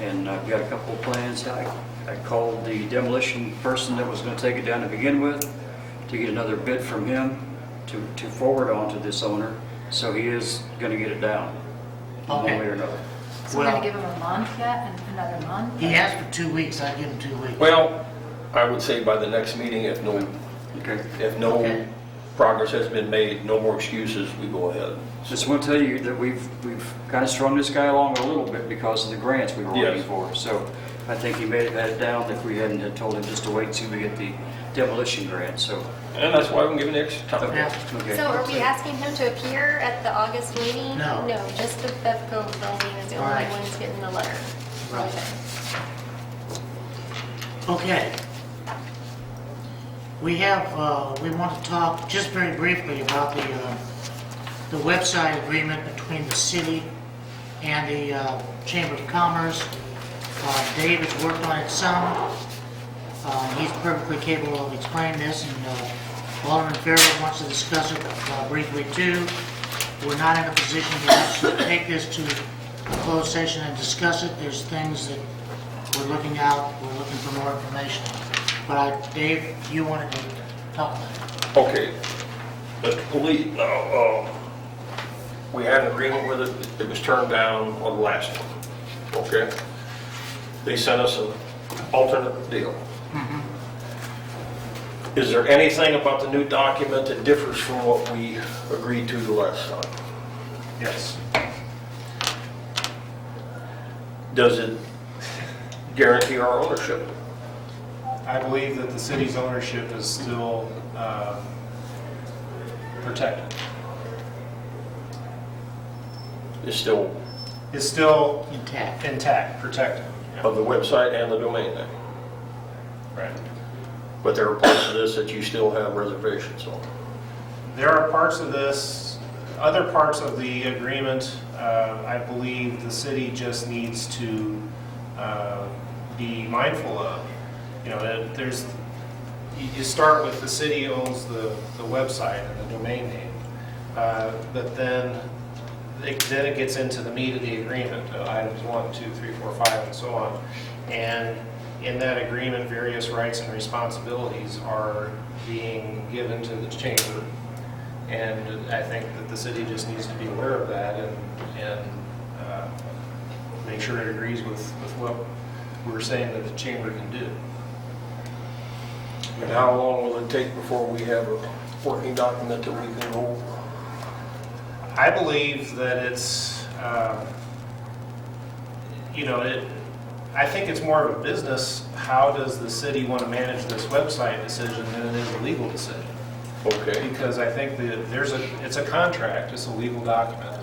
And I've got a couple of plans. I called the demolition person that was going to take it down to begin with to get another bid from him to forward on to this owner. So he is going to get it down, one Okay. way or another. So we're Well- gonna give him a month yet, and another month? He asked for 2 weeks, I give him 2 weeks. Well, I would say by the next meeting, if no Okay. Okay. progress has been made, no more excuses, we go ahead. Just want to tell you that we've kind of strung this guy along a little bit because of the grants we were waiting Yes. for. So I think he may have had it down if we hadn't had told him just to wait until we get the demolition grant, so. And that's why I'm giving the extra time. Yeah. Okay. So are we asking him to appear at the August meeting? No. No, just the Bevco building is the only Right. one who's getting the letter. Right. Okay. Okay. We want to talk just very briefly about the website agreement between the city and the Chamber of Commerce. Dave has worked on it some. He's perfectly capable of explaining this, and Alderman Farrell wants to discuss it briefly too. We're not in a position to actually take this to a closed session and discuss it. There's things that we're looking for more information. But Dave, you wanted to talk about it. Okay. Mr. Police, now, we had an agreement with it, it was turned down on the last one, okay? They sent us an alternate deal. Is there anything about the new document that differs from what we agreed to the last time? Yes. Does it guarantee our ownership? I believe that the city's ownership is still protected. Is still It's still Intact. protected. Yeah. of the website and the domain name? Right. But there are parts of this that you still have reservations on. There are parts of this, other parts of the agreement, I believe the city just needs to be mindful of. You know, you start with the city owns the website and the domain name, but then it gets into the meat of the agreement, items 1, 2, 3, 4, 5, and so on. And in that agreement, various rights and responsibilities are being given to the chamber. And I think that the city just needs to be aware of that and make sure it agrees with what we're saying that the chamber can do. And how long will it take before we have a working document that we can go over? I believe that it's, I think it's more of a business. How does the city want to manage this website decision than it is a legal decision? Okay. Because I think that it's a contract, it's a legal document.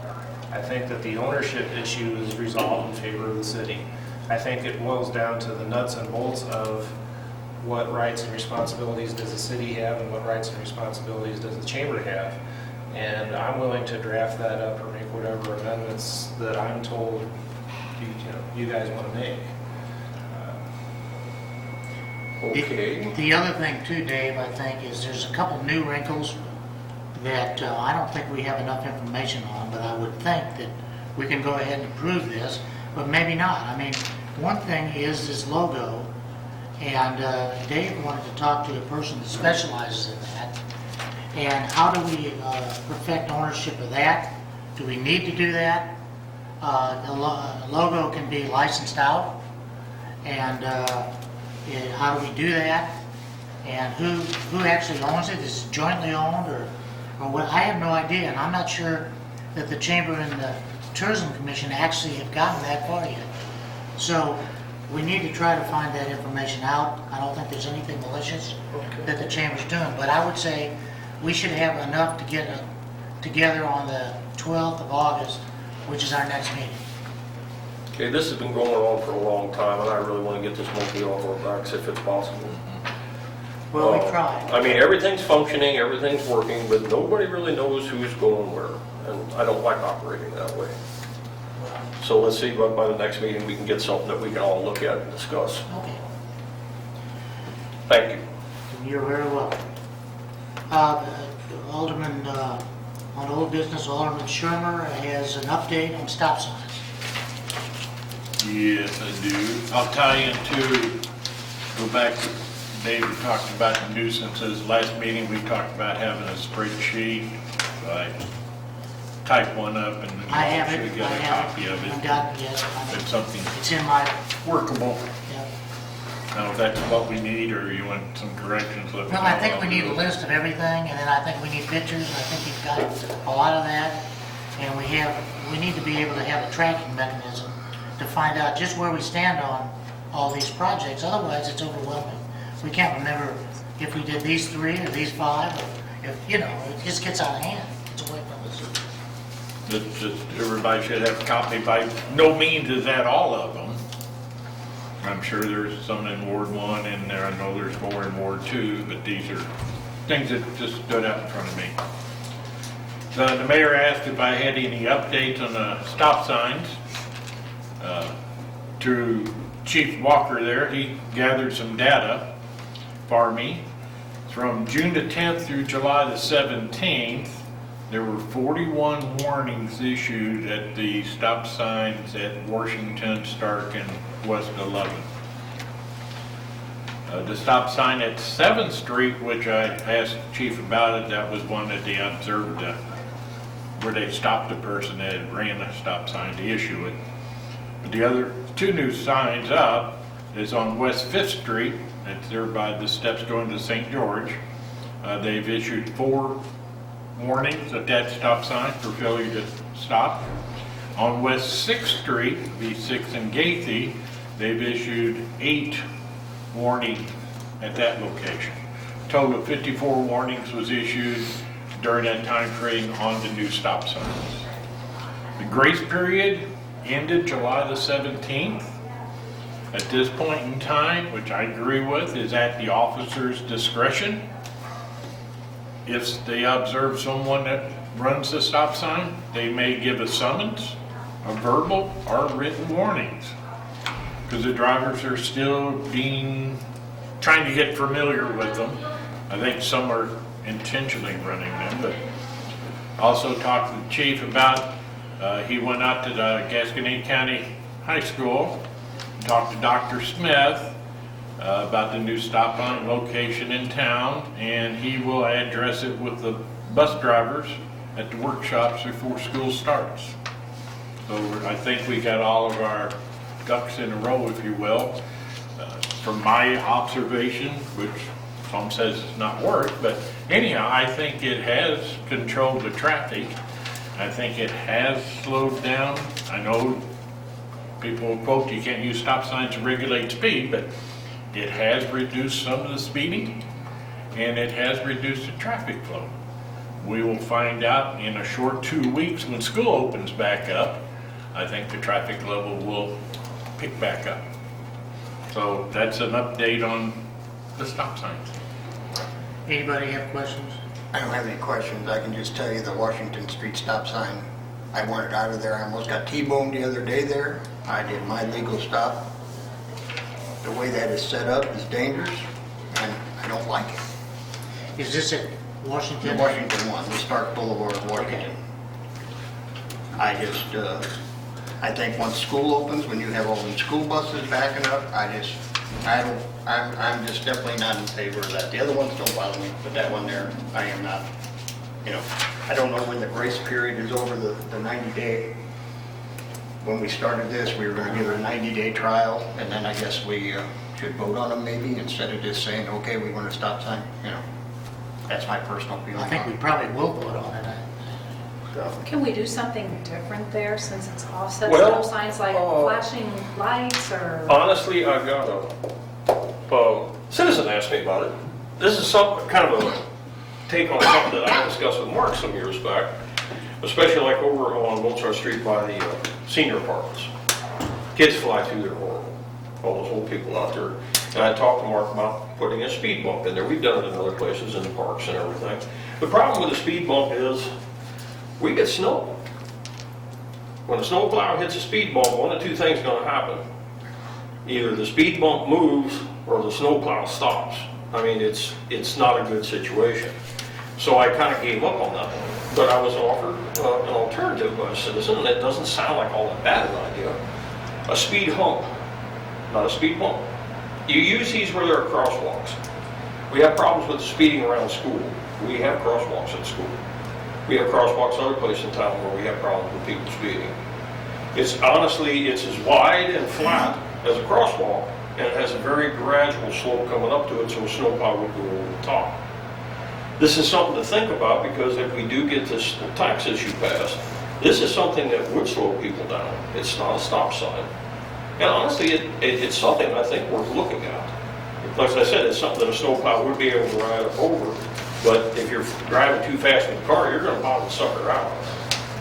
I think that the ownership issue is resolved in favor of the city. I think it boils down to the nuts and bolts of what rights and responsibilities does the city have and what rights and responsibilities does the chamber have. And I'm willing to draft that up or make whatever amendments that I'm told you guys want to make. Okay. The other thing too, Dave, I think, is there's a couple new wrinkles that I don't think we have enough information on, but I would think that we can go ahead and approve this, but maybe not. I mean, one thing is this logo, and Dave wanted to talk to a person that specializes in that. And how do we perfect ownership of that? Do we need to do that? The logo can be licensed out, and how do we do that? And who actually owns it? Is it jointly owned or what? I have no idea, and I'm not sure that the Chamber and the Tourism Commission actually have gotten that far yet. So we need to try to find that information out. I don't think there's anything malicious that the Chamber's doing, but I would say we should have enough to get together on the 12th of August, which is our next meeting. Okay, this has been going on for a long time, and I really want to get this monkey off our backs if it's possible. Well, we tried. I mean, everything's functioning, everything's working, but nobody really knows who's going where, and I don't like operating that way. So let's see, but by the next meeting, we can get something that we can all look at and discuss. Okay. Thank you. You're very welcome. Alderman, on old business, Alderman Shermer has an update on stop signs. Yes, I do. I'll tie into, go back to David talked about the nuisances. Last meeting, we talked about having a spreadsheet. I type one up and I have should it, have got a copy of I've it. got it, yes. It's something It's in my, workable. yeah. Now, if that's what we need, or you want some corrections, let me know. Well, I think we need a list of everything, and then I think we need pictures, I think you've got a lot of that. And we need to be able to have a tracking mechanism to find out just where we stand on all these projects, otherwise it's overwhelming. We can't remember if we did these 3 or these 5, or if, you know, it just gets out of hand. It's away from us. Just everybody should have a copy. By no means is that all of them. I'm sure there's some in Ward 1, and there, I know there's more in Ward 2, but these are things that just stood out in front of me. The mayor asked if I had any updates on the stop signs. Through Chief Walker there, he gathered some data for me. From June the 10th through July the 17th, there were 41 warnings issued at the stop signs at Washington, Stark, and West 11th. The stop sign at 7th Street, which I asked the chief about it, that was one that they observed where they stopped the person that had ran the stop sign to issue it. But the other 2 new signs up is on West 5th Street. That's there by the steps going to St. George. They've issued 4 warnings at that stop sign for failure to stop. On West 6th Street, the 6th and Gaethie, they've issued 8 warnings at that location. A total of 54 warnings was issued during that time frame on the new stop signs. The grace period ended July the 17th. At this point in time, which I agree with, is at the officer's discretion. If they observe someone that runs the stop sign, they may give a summons, a verbal or written warnings. Because the drivers are still trying to get familiar with them. I think some are intentionally running them, but also talked to the chief about, he went out to the Gasconade County High School, talked to Dr. Smith about the new stop sign location in town, and he will address it with the bus drivers at the workshops before school starts. So I think we got all of our ducks in a row, if you will. From my observation, which some says it's not worked, but anyhow, I think it has controlled the traffic. I think it has slowed down. I know people quote, you can't use stop signs to regulate speed, but it has reduced some of the speeding, and it has reduced the traffic flow. We will find out in a short 2 weeks when school opens back up. I think the traffic level will pick back up. So that's an update on the stop signs. Anybody have questions? I don't have any questions. I can just tell you the Washington Street stop sign, I wanted out of there. I almost got T-boned the other day there. I did my legal stop. The way that is set up is dangerous, and I don't like it. Is this at The Washington? Washington one, the Stark Boulevard, Washington. I just, I think once school opens, when you have all these school buses backing up, I'm just definitely not in favor of that. The other ones don't bother me, but that one there, I am not. You know, I don't know when the grace period is over, the 90-day. When we started this, we were going to give it a 90-day trial, and then I guess we should vote on them maybe, instead of just saying, okay, we want a stop sign, you know. That's my personal feeling. I think we probably will vote on it. So, Can we do something different there since it's offset Well, stop signs like flashing lights or? Honestly, I've got a citizen asked me about it. This is some kind of a take on something that I discussed with Mark some years back, especially like over on Mozart Street by the senior apartments. Kids fly through there horrible, all those old people out there. And I talked to Mark about putting a speed bump in there. We've done it in other places, in the parks and everything. The problem with the speed bump is we get snow. When a snow plow hits a speed bump, one of 2 things is going to happen. Either the speed bump moves or the snow plow stops. I mean, it's not a good situation. So I kind of gave up on that one. But I was offered an alternative by a citizen, and it doesn't sound like all that bad an idea. A speed hump, not a speed bump. You use these where there are crosswalks. We have problems with speeding around school. We have crosswalks at school. We have crosswalks other places in town where we have problems with people speeding. It's honestly, it's as wide and flat as a crosswalk, and it has a very gradual slope coming up to it, so a snowplow would go over the top. This is something to think about, because if we do get this tax issue passed, this is something that would slow people down. It's not a stop sign. And honestly, it's something I think worth looking at. Like I said, it's something that a snowplow would be able to ride over, but if you're driving too fast in the car, you're gonna plow the sucker out.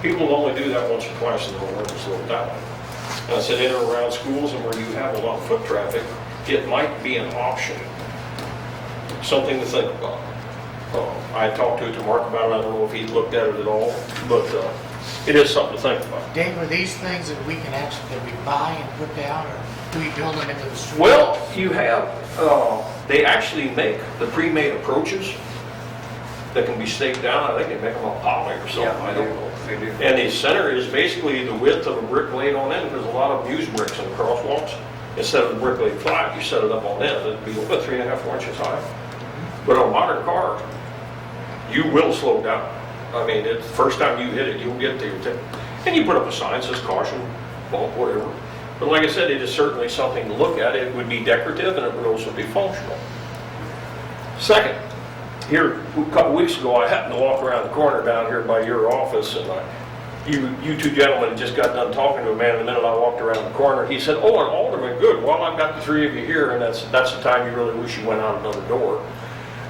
People only do that once or twice and they'll learn to slow down. And I said, in and around schools and where you have a lot of foot traffic, it might be an option. Something to think about. I talked to Mark about it, I don't know if he looked at it at all, but it is something to think about. Dave, are these things that we can actually, that we buy and put down, or do we build them into the street? Well, you have, they actually make the pre-made approaches that can be staked down. I think they make them of poly or something, I don't know. They do. And the center is basically the width of a brick laid on end. There's a lot of used bricks in the crosswalks. Instead of the brick laid flat, you set it up on end. It'd be about 3.5 4 inches high. But on a modern car, you will slow down. I mean, the first time you hit it, you'll get to your tip. And you put up a sign that says caution, bump, whatever. But like I said, it is certainly something to look at. It would be decorative and it would also be functional. Second, here a couple weeks ago, I happened to walk around the corner down here by your office, and you two gentlemen had just got done talking to a man. The minute I walked around the corner, he said, "Oh, an alderman, good. Well, I've got the three of you here, and that's the time you really wish you went out another door."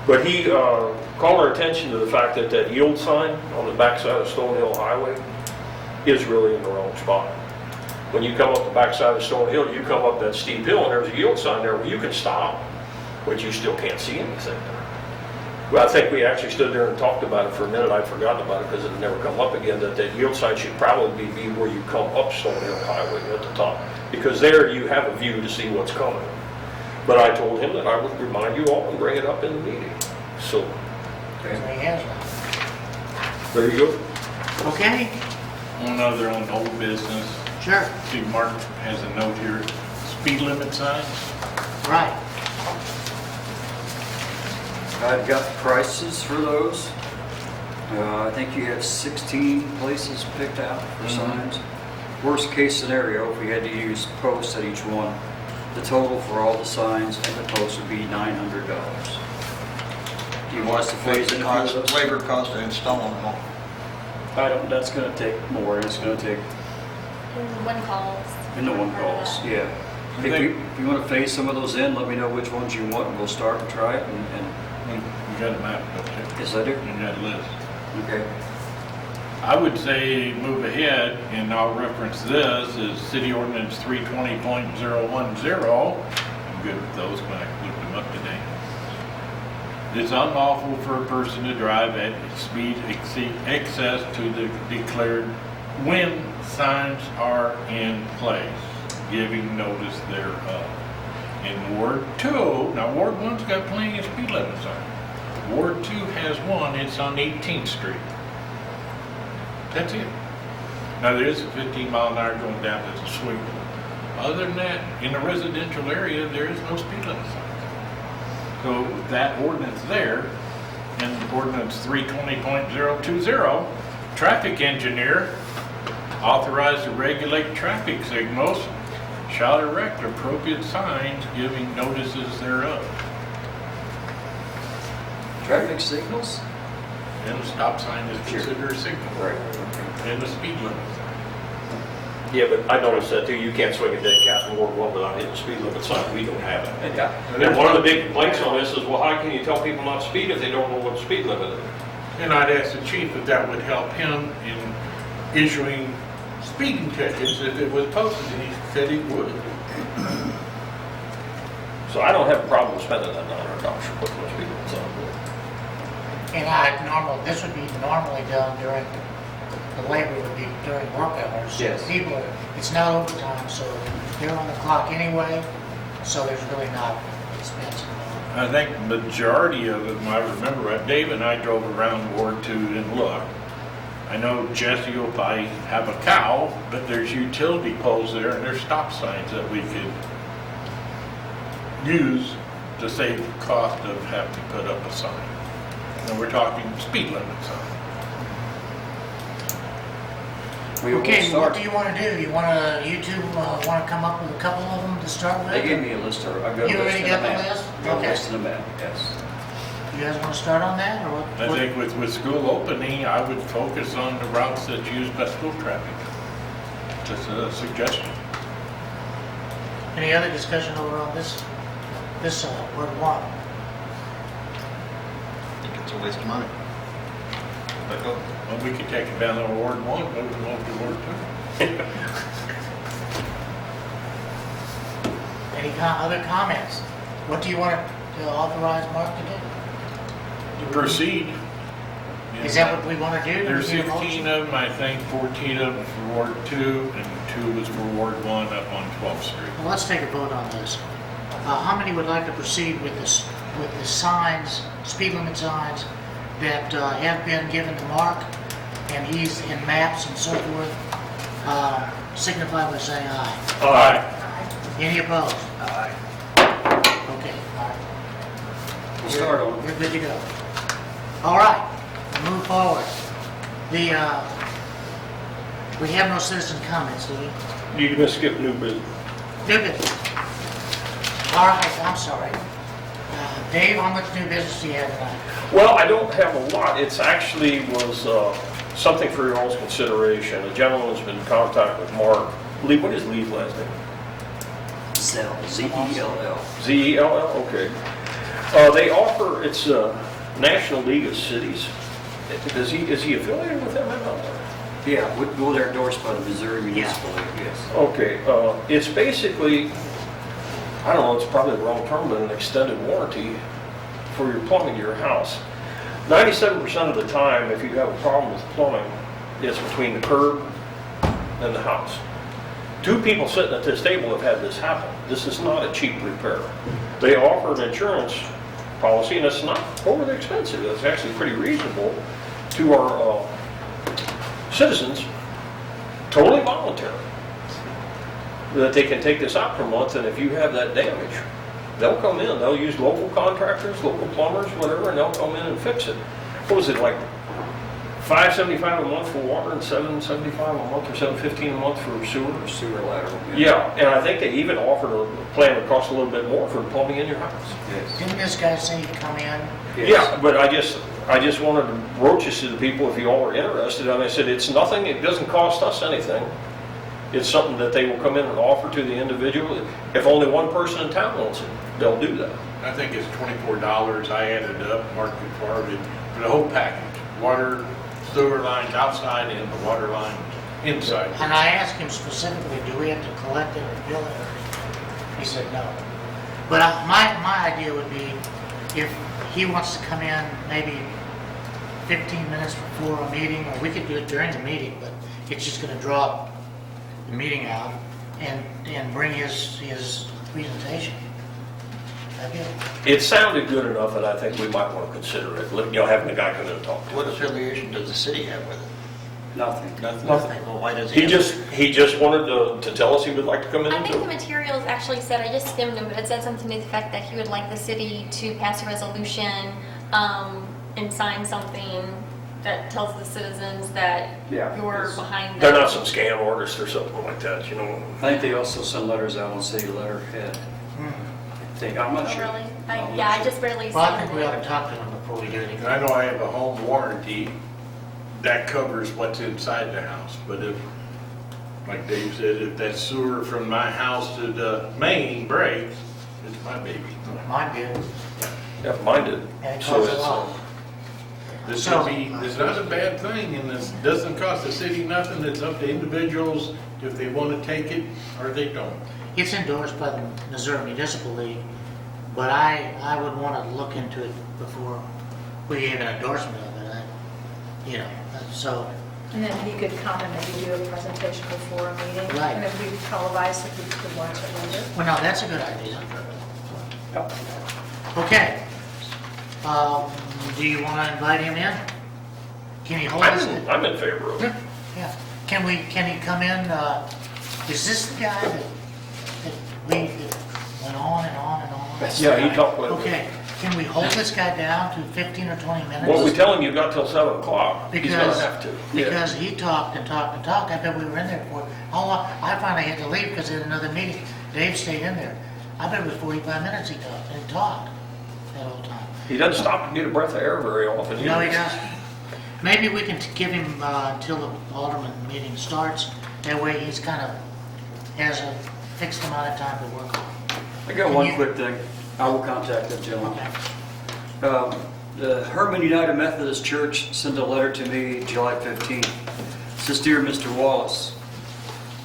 But he called our attention to the fact that that yield sign on the backside of Stone Hill Highway is really in the wrong spot. When you come up the backside of Stone Hill, you come up that steep hill, and there's a yield sign there where you can stop, but you still can't see anything there. Well, I think we actually stood there and talked about it for a minute. I'd forgotten about it because it had never come up again, that that yield sign should probably be where you come up Stone Hill Highway at the top, because there you have a view to see what's coming. But I told him that I would remind you all and bring it up in the meeting. So, So he has one. there you go. Okay, Another on old business. sure, See, Mark has a note here, speed limit signs. right. I've got prices for those. I think you have 16 places picked out for signs. Worst case scenario, if we had to use posts at each one, the total for all the signs and the posts would be $900. Do you want us to phase in a few of those? Labor cost of installing them all. I don't, that's gonna take more, it's gonna take, One calls. in the one calls, yeah. If you wanna phase some of those in, let me know which ones you want, and we'll start and try it, and You got a map, don't you? yes, I do. You got a list. Okay. I would say move ahead, and I'll reference this, is City Ordinance 320.010. I'm good with those when I looked them up today. It's unlawful for a person to drive at speed excess to the declared when signs are in place, giving notice thereof. In Ward 2, now Ward 1's got plenty of speed limit signs. Ward 2 has one, it's on 18th Street. That's it. Now, there is a 15-mile-an-hour going down, that's a sweep. Other than that, in the residential area, there is no speed limit signs. So that ordinance there, in ordinance 320.020, traffic engineer authorized to regulate traffic signals shall erect appropriate signs giving notices thereof. Traffic signals? And a stop sign is considered a signal. Right. And the speed limit. Yeah, but I noticed that too. You can't swing a dead cat in Ward 1 without hitting the speed limit sign. We don't have it. Yeah. And one of the big complaints on this is, well, how can you tell people not to speed if they don't know what the speed limit is? And I'd ask the chief if that would help him in issuing speeding tickets if it was posted, and he said he would. So I don't have a problem spending that $900 for putting those speed limits on. And this would be normally done during, the labor would be during work hours. Yes. People, it's not overtime, so they're on the clock anyway, so there's really not expensive. I think the majority of them, I remember, Dave and I drove around Ward 2 and looked. I know Jesse will probably have a cow, but there's utility poles there and there's stop signs that we could use to save the cost of having to put up a sign. And we're talking speed limit sign. We will Okay, what start. do you want to do? You two want to come up with a couple of them to start with? They gave me a list, or I've got a You list already in got the the map. list? I've got a Okay. list in the map, yes. You guys want to start on that, or what? I think with school opening, I would focus on the routes that's used by school traffic. Just a suggestion. Any other discussion over on this Ward 1? I think it's a waste of money. But go. Well, we could take it down to Ward 1, move them over to Ward 2. Any other comments? What do you want to authorize Mark to do? Proceed. Is that what we want to do? Do we There's need a 15 motion? of them, I think, 14 of them for Ward 2, and 2 was for Ward 1 up on 12th Street. Well, let's take a vote on this. How many would like to proceed with this, with the signs, speed limit signs that have been given to Mark, and he's in maps and so forth? Signify by saying aye. Aye. Any opposed? Aye. Okay, all right. We'll start on You're good to go. All right, move forward. We have no citizen comments, do we? You can skip new business. New business. All right, I'm sorry. Dave, how much new business do you have tonight? Well, I don't have a lot. It's actually was something for your all's consideration. A gentleman's been in contact with Mark. Lee, what is Lee's last name? Zell, Z-E-L-L. Z-E-L-L? Okay. They offer, it's National League of Cities. Is he affiliated with them at all? Yeah, well, they're endorsed by the Missouri Municipal League, yes. Okay, it's basically, I don't know, it's probably the wrong term, but an extended warranty for your plumbing to your house. 97% of the time, if you have a problem with plumbing, it's between the curb and the house. 2 people sitting at this table have had this happen. This is not a cheap repair. They offer an insurance policy, and it's not overly expensive. It's actually pretty reasonable to our citizens, totally voluntary, that they can take this out per month, and if you have that damage, they'll come in. They'll use local contractors, local plumbers, whatever, and they'll come in and fix it. What was it, like $5.75 a month for water and $7.75 a month or $7.15 a month for sewer? Sewer lateral. Yeah, and I think they even offered a plan that cost a little bit more for the plumbing in your house. Yes. Didn't this guy say he'd come in? Yes. Yeah, but I just wanted to broach this to the people if you all are interested. And I said, it's nothing, it doesn't cost us anything. It's something that they will come in and offer to the individual. If only one person in town wants it, they'll do that. I think it's $24. I added up, Mark Farvid, for the whole package. Water, sewer lines outside and the water lines inside. And I asked him specifically, do we have to collect it or bill it? He said no. But my idea would be, if he wants to come in maybe 15 minutes before a meeting, or we could do it during the meeting, but it's just gonna draw the meeting out and bring his presentation. That'd be it. It sounded good enough that I think we might want to consider it, having the guy come in and talk to us. What affiliation does the city have with it? Nothing. Nothing. Well, why does he? He just wanted to tell us he would like to come in I and think do the it. materials actually said, I just skimmed them, but it said something to the effect that he would like the city to pass a resolution and sign something that tells the citizens that Yeah, you're it's- behind them. They're not some scam artist or something like that, you know? I think they also send letters out on city letterhead. I'm not Oh, sure. really? I'm not Yeah, I sure. just barely Well, I skimmed think we ought to it. talk to him before we do anything. And I know I have a home warranty that covers what's inside the house, but if, like Dave said, if that sewer from my house to the main breaks, it's my baby. Mine did. Yeah, mine did. And it So costs a it's, lot. This So- would be, it's not a bad thing, and this doesn't cost the city nothing. It's up to individuals if they want to take it or they don't. It's endorsed by the Missouri Municipal League, but I would want to look into it before we gave an endorsement of it. So, And then he could come and maybe do a presentation before a meeting. Right. And if we televise, if we could watch it later. well, no, that's a good idea. Okay. Do you want to invite him in? Can he hold us? I'm in favor of it. Yeah. Can he come in? Is this the guy that went on and on and on? Yeah, he talked with me. Okay. can we hold this guy down to 15 or 20 minutes? Well, we tell him you got till 7 o'clock. He's gonna Because, have to. because he talked and talked and talked. I bet we were in there for, how long? I finally had to leave because they had another meeting. Dave stayed in there. I bet it was 45 minutes he talked that whole time. He doesn't stop to get a breath of air very often. No, he either. doesn't. Maybe we can give him until the Alderman meeting starts. That way he's kind of, has a fixed amount of time to work on. I got one quick thing. I will contact the gentleman. Okay. The Herman United Methodist Church sent a letter to me July 15th. It says, "Dear Mr. Wallace,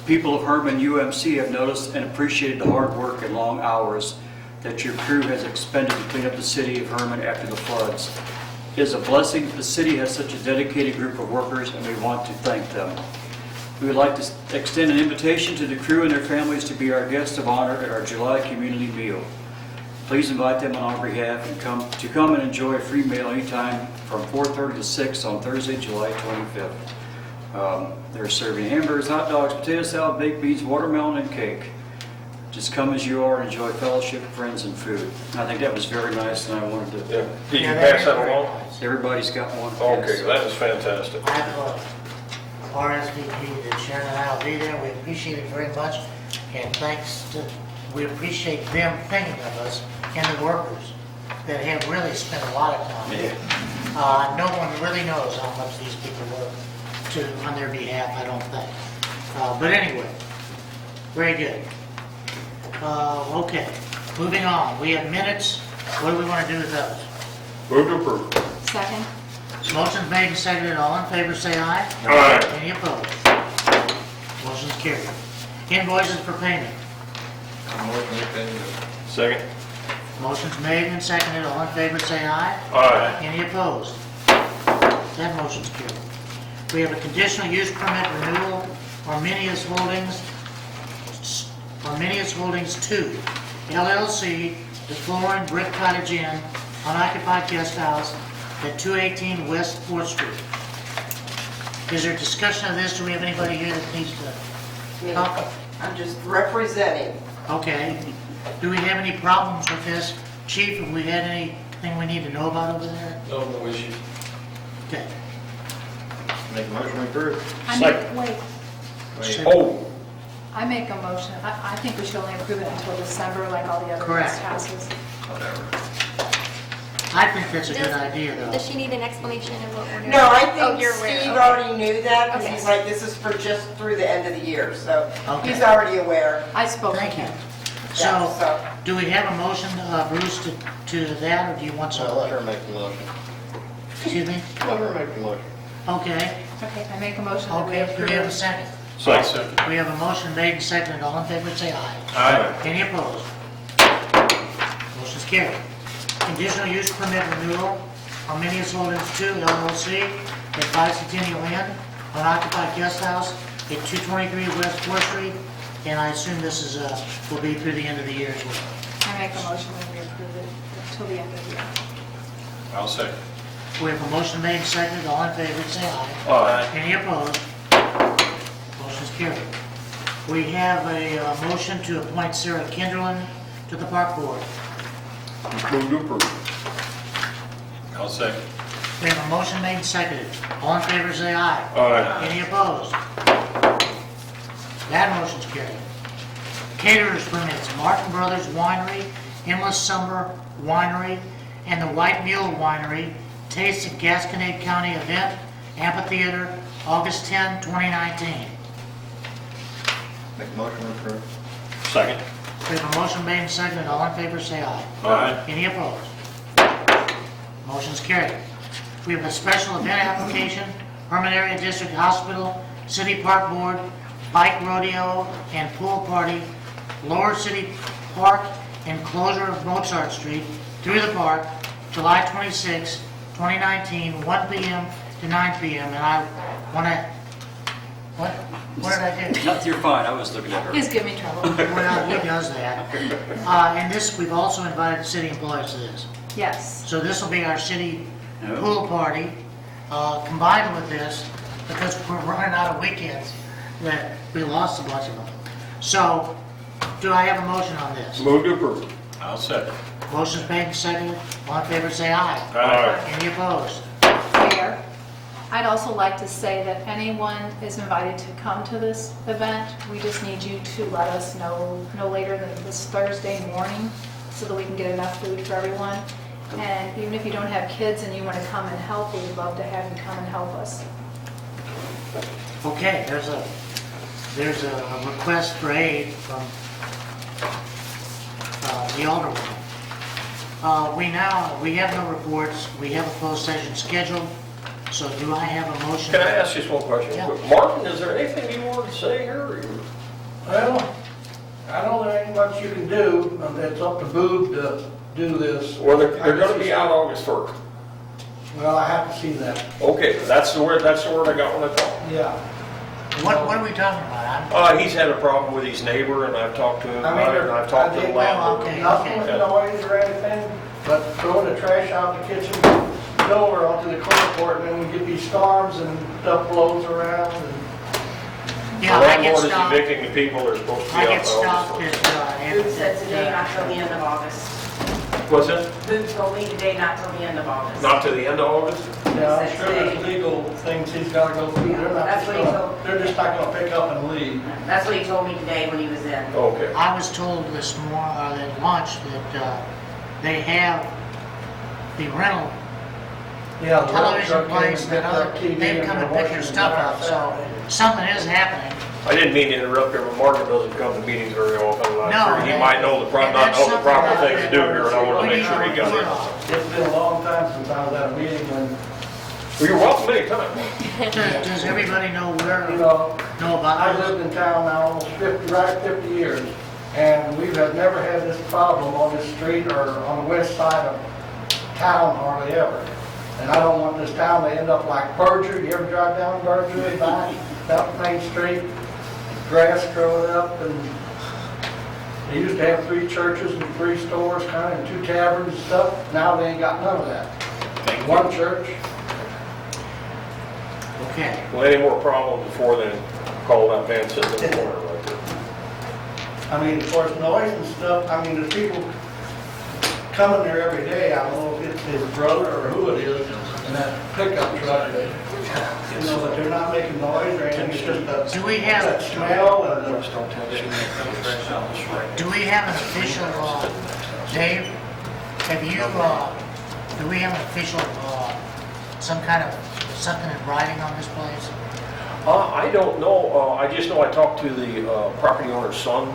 people of Herman UMC have noticed and appreciated the hard work and long hours that your crew has expended to clean up the city of Herman after the floods. It is a blessing that the city has such a dedicated group of workers, and we want to thank them. We would like to extend an invitation to the crew and their families to be our guests of honor at our July community meal. Please invite them on our behalf and come and enjoy a free meal anytime from 4:30 to 6 on Thursday, July 25th. They're serving hamburgers, hot dogs, potato salad, baked beans, watermelon, and cake. Just come as you are and enjoy fellowship, friends, and food." And I think that was very nice, and I wanted to, Yeah. Did you Yeah, pass is that very along? nice. everybody's got one. Okay, Yes. that is fantastic. I have RSVP that Sharon and I will be there. We appreciate it very much. And thanks to, we appreciate them thinking of us and the workers that have really spent a lot of time. Yeah. No one really knows how much these people work on their behalf, I don't think. But anyway, very good. Okay, moving on. We have minutes. What do we want to do with those? Move to approve. Second? Motion's made and seconded. All in favor, say aye. Aye. Any opposed? Motion's carried. Invoices for payment. Second. Motion's made and seconded. All in favor, say aye. Aye. Any opposed? That motion's carried. We have a conditional use permit renewal, Arminius Holdings 2, LLC, the Flooring Brick Cottage Inn, unoccupied guest house at 218 West 4th Street. Is there discussion of this? Do we have anybody here that needs to talk? I'm just representing. Okay. Do we have any problems with this? Chief, have we had anything we need to know about over there? No issues. Okay. Make a motion to approve. Wait, Oh, I make a motion, I think we should only approve it until December, like all the other Correct. guest houses. I think that's a good idea, though. Does she need an explanation of what we're doing? No, I Oh, think you're aware, Steve okay. already knew that, because Okay. he's like, this is for just through the end of the year, so Okay. he's already aware. I spoke with Thank you. him. Yeah, So, so- do we have a motion, Bruce, to that, or do you want So some? let her make the motion. Excuse me? Let her make the motion. Okay, Okay, I make a motion that we okay, do we have a approve. second? second. We have a motion made and seconded, all in favor, say aye. Aye. Any opposed? Motion's carried. Conditional use permit renewal, Arminius Holdings 2 LLC at 5 Centennial Inn, unoccupied guest house at 223 West 4th Street, and I assume this is, will be through the end of the year as well. I make a motion that we approve it until the end of the year. I'll second. We have a motion made and seconded, all in favor, say aye. Aye. Any opposed? Motion's carried. We have a motion to appoint Sarah Kinderlin to the Park Board. Move to approve. I'll second. We have a motion made and seconded. All in favor, say aye. Aye. Any opposed? That motion's carried. Caterers permits, Martin Brothers Winery, Endless Summer Winery, and the White Mule Winery, Taste of Gasconade County event, amphitheater, August 10, 2019. Make a motion to approve. Second. We have a motion made and seconded. All in favor, say aye. Aye. Any opposed? Motion's carried. We have a special event application, Herman Area District Hospital, City Park Board, Bike Rodeo and Pool Party, Lower City Park and closure of Mozart Street through the park, July 26, 2019, 1 p.m. to 9 p.m. And I want to, what did I do? No, you're fine, I was looking at her. He's giving me trouble. Well, he does that. And this, we've also invited city employees to this. Yes. So this will be our city No. pool party, combined with this, because we're running out of weekends, that we lost a bunch of them. So, do I have a motion on this? Move to approve. I'll second. Motion's made and seconded. All in favor, say aye. Aye. Any opposed? Mayor, I'd also like to say that anyone is invited to come to this event. We just need you to let us know no later than this Thursday morning so that we can get enough food for everyone. And even if you don't have kids and you want to come and help, we'd love to have you come and help us. Okay, there's a request for aid from the Alderman. We have no reports, we have a closed session scheduled, so do I have a motion? Can I ask just one question? Yeah. Martin, is there anything you want to say here? or you- Well, I know there ain't much you can do, it's up to Boob to do this. Well, they're going to be out August 1st. Well, I have to see that, Okay, that's the word I got when I talked. yeah. What are we talking about? He's had a problem with his neighbor, and I've talked to him I mean, about it, and I've talked to the I landlord. okay. Nothing with noise or anything, but throwing the trash out the kitchen door onto the carport, and then we get these storms and stuff blows around, and Yeah, The I get landlord is stopped, evicting the people that are supposed to be I out get there. stopped Boob said today, not till the end of August. What's that? Boob told me today, not till the end of August. Not to the end of August? yeah, I'm sure there's legal things he's gotta go through. That's what he told- They're just not gonna pick up and leave. That's what he told me today when he was in. Okay. I was told at lunch that they have the rental Yeah, the television truck came place and and picked other, up TV they've and come and the picked their washer stuff and up, so dryer. something is happening. I didn't mean to interrupt you, but Martin doesn't come to meetings very often, and I'm No, sure he might know and not that's know the proper something thing to do here, and I want to make sure he got We need it. to It's been a long time since I was at a meeting when, Well, you're welcome anytime. Does everybody know where, you know, know about I've this? lived in town now almost 50 years, and we have never had this problem on this street or on the west side of town hardly ever. And I don't want this town to end up like Berger. You ever drive down Berger and back, up Main Street? Grass growing up, and they used to have 3 churches and 3 stores, kind of, and 2 taverns and stuff. Now they ain't got none of that. One church. Okay, Well, any more problems before then, call that man sitting in the corner right there. I mean, of course, noise and stuff, I mean, there's people coming there every day, I don't know if it's his brother or who it is, and that pickup truck, you know, but they're not making noise or anything, it's just that do we have, smell and the... do we have an official, Dave, have you, do we have an official, some kind of, something in writing on this place? I don't know, I just know I talked to the property owner's son,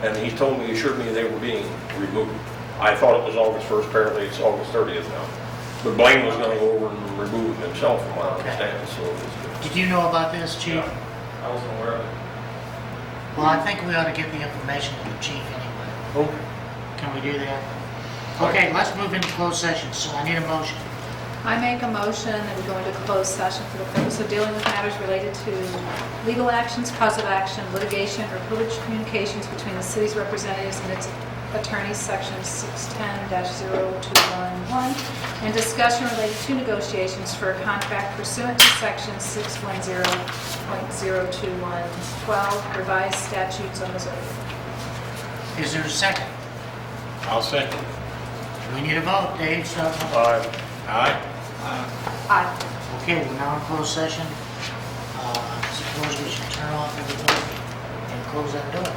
and he told me, assured me they were being removed. I thought it was August 1st, apparently it's August 30th now. But Blaine was gonna go over and remove them himself, from what I understand, so. Did you know about this, chief? I wasn't aware of it. Well, I think we ought to get the information to the chief anyway. Okay. Can we do that? Okay, let's move into closed session, so I need a motion. I make a motion that we go into closed session for the purpose of dealing with matters related to legal actions, cause of action, litigation, or privileged communications between the city's representatives and its attorneys, section 610-0211, and discussion related to negotiations for a contract pursuant to section 610.02112, revised statutes of Missouri. Is there a second? I'll second. We need a vote, Dave, so, Aye. Aye. Aye. okay, we're now in closed session. I suppose we should turn off everybody and close that door.